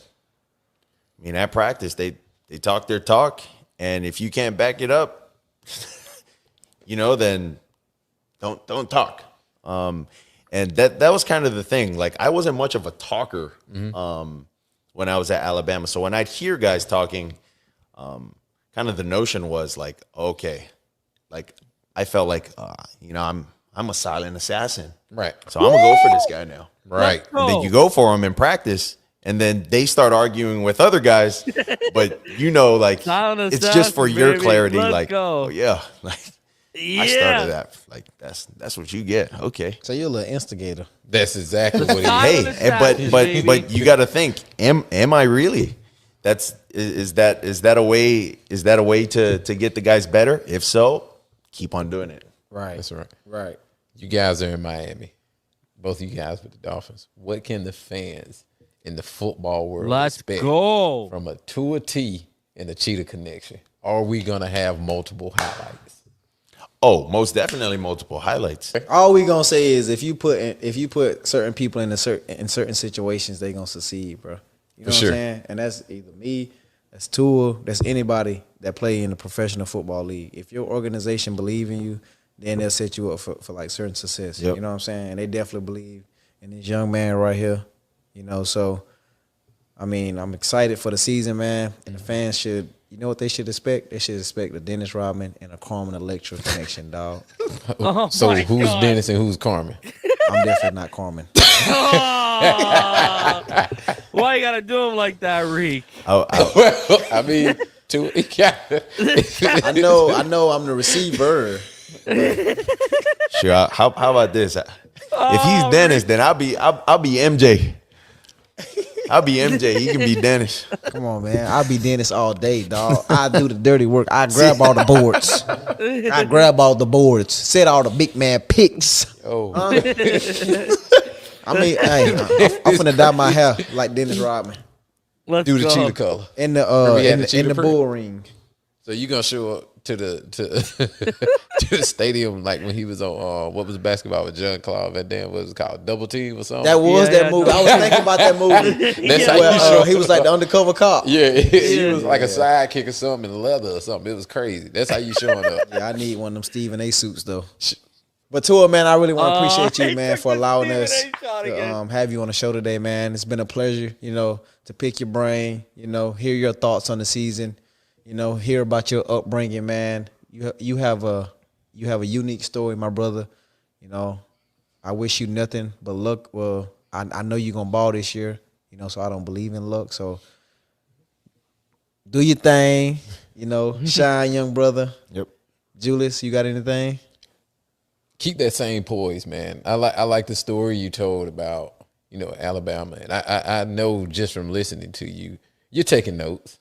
I mean, at practice they talk their talk, and if you can't back it up, then don't talk. And that was kind of the thing. Like, I wasn't much of a talker when I was at Alabama. So when I'd hear guys talking, kind of the notion was like, okay, like I felt like I'm a silent assassin. Right. So I'm gonna go for this guy now. Right. And then you go for him in practice, and then they start arguing with other guys. But like Silent it's just for assassin, your baby. clarity. Let's Like, go. oh yeah, like I started that. Like that's what you get. Okay. So you're a little instigator. That's exactly what it is. Hey, assassin, baby. but you got to think. Am I really? Is that a way to get the guys better? If so, keep on doing it. Right. That's right. Right. You guys are in Miami. Both of you guys with the Dolphins. What can the fans in the football world Let's expect go. from a Tua T and a Cheetah connection? Are we gonna have multiple highlights? Oh, most definitely multiple highlights. All we gonna say is if you put certain people in certain situations, they gonna succeed, bro. You know what I'm saying? And that's either me, that's Tua, that's anybody that play in the professional football league. If your organization believe in you, then they'll set you up for like certain success. Yep. You know what I'm saying? And they definitely believe in this young man right here. So I mean, I'm excited for the season, man. And the fans should, what they should expect? They should expect a Dennis Rodman and a Carmen Electra connection, dog. So who's Dennis and who's Carmen? I'm definitely not Carmen. Why you gotta do him like that, Reek? I mean, Tua. I know I'm the receiver. Sure. How about this? If he's Dennis, then I'll be MJ. I'll be MJ. He can be Dennis. Come on, man. I'll be Dennis all day, dog. I do the dirty work. I grab all the boards. I grab all the boards. Set all the big man picks. Oh, I mean, hey, I'm finna dye my hair like Dennis Rodman Let's do the go. cheetah color. in the Remember he had in the the, cheetah in the print? bull ring. So you gonna show up to the to the stadium like when he was on what was basketball with John Claude Van Damme? What was it called? Double Team or something? That was Yeah, that movie. I was thinking about that movie. That's how Well, you show. he was like the undercover cop. Yeah, he was like a sidekick or something in leather or something. It was crazy. That's how you showing up. Yeah, I need one of them Stephen A. suits though. But Tua, man, I really want to appreciate you, man, for allowing us to have you on the show today, man. It's been a pleasure, to pick your brain, hear your thoughts on the season, hear about your upbringing, man. You have a unique story, my brother. I wish you nothing but luck. Well, I know you're gonna ball this year, so I don't believe in luck. So do your thing, shine, young brother. Yep. Julius, you got anything? Keep that same poise, man. I like the story you told about, Alabama. And I know just from listening to you, you're taking notes.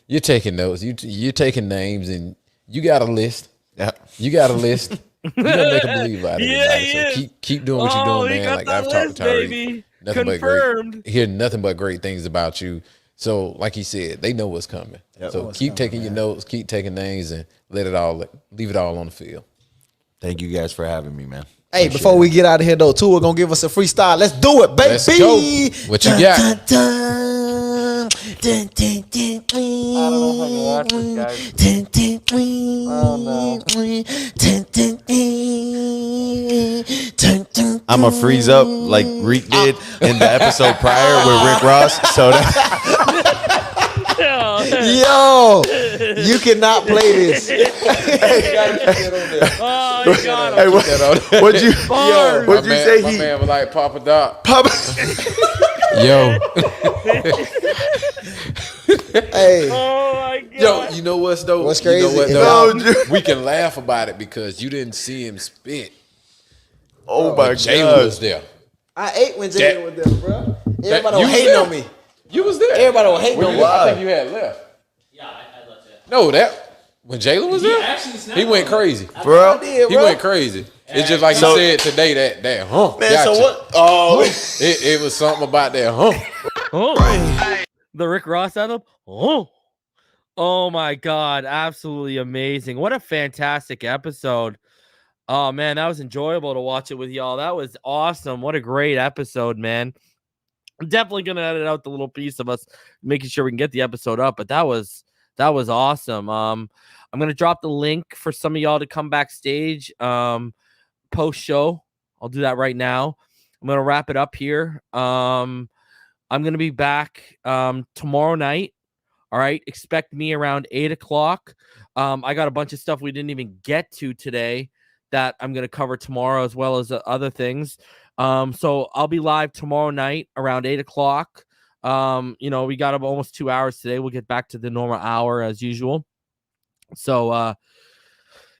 You're taking notes. You're taking names, and you got a list. Yeah. You got a list. You're gonna make a believe out of it. Yeah, So keep doing what you're doing, man. Like I've talked to Tyreek. Baby. Nothing Confirmed. but hear nothing but great things about you. So, like he said, they know what's coming. Yep. So keep taking your notes, keep taking names, and leave it all on the field. Thank you guys for having me, man. Hey, before we get out of here, though, Tua gonna give us a freestyle. Let's do it, baby. Let's go. What you got? I'm a freeze up like Reek did in the episode prior with Rick Ross. So Yo, you cannot play this. Oh, you got him. what'd you say? My man was like Papa Doc. Yo. Hey, Oh my god. Yo, you know what's though? What's You know crazy what, is though? that- We can laugh about it because you didn't see him spit. Oh my Jalen God. was there. I ate when Jalen was there, bro. Everybody you was was hating there. on me. You was there. Everybody was hating on me. I think you had left. Yeah, I left it. No, when Jalen was there, Actually, he went crazy. Bro. He went crazy. It's just like So- you said today that hump. Man, Gotcha. so what? Oh, It was something about that hump. Oh, the Rick Ross anthem. Oh my God, absolutely amazing! What a fantastic episode. Oh man, that was enjoyable to watch it with y'all. That was awesome. What a great episode, man. I'm definitely gonna edit out the little piece of us making sure we can get the episode up, but that was awesome. I'm gonna drop the link for some of y'all to come backstage post show. I'll do that right now. I'm gonna wrap it up here. I'm gonna be back tomorrow night. All right, expect me around 8 o'clock. I got a bunch of stuff we didn't even get to today that I'm going to cover tomorrow, as well as other things. So I'll be live tomorrow night around 8 o'clock. We got up almost 2 hours today. We'll get back to the normal hour as usual. So,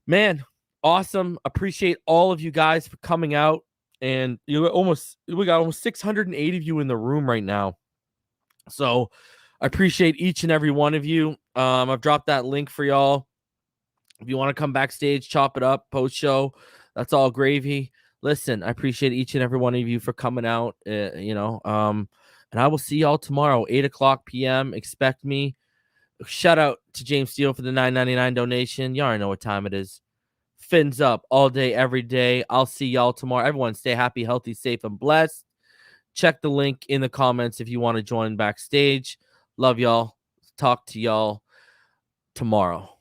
man, awesome. Appreciate all of you guys for coming out. And we got almost 680 of you in the room right now. So I appreciate each and every one of you. I've dropped that link for y'all. If you want to come backstage, chop it up, post show, that's all gravy. Listen, I appreciate each and every one of you for coming out. And I will see y'all tomorrow, 8 o'clock p.m. Expect me. Shout out to James Steele for the $9.99 donation. Y'all already know what time it is. Fins up all day, every day. I'll see y'all tomorrow. Everyone stay happy, healthy, safe, and blessed. Check the link in the comments if you want to join backstage. Love y'all. Talk to y'all tomorrow.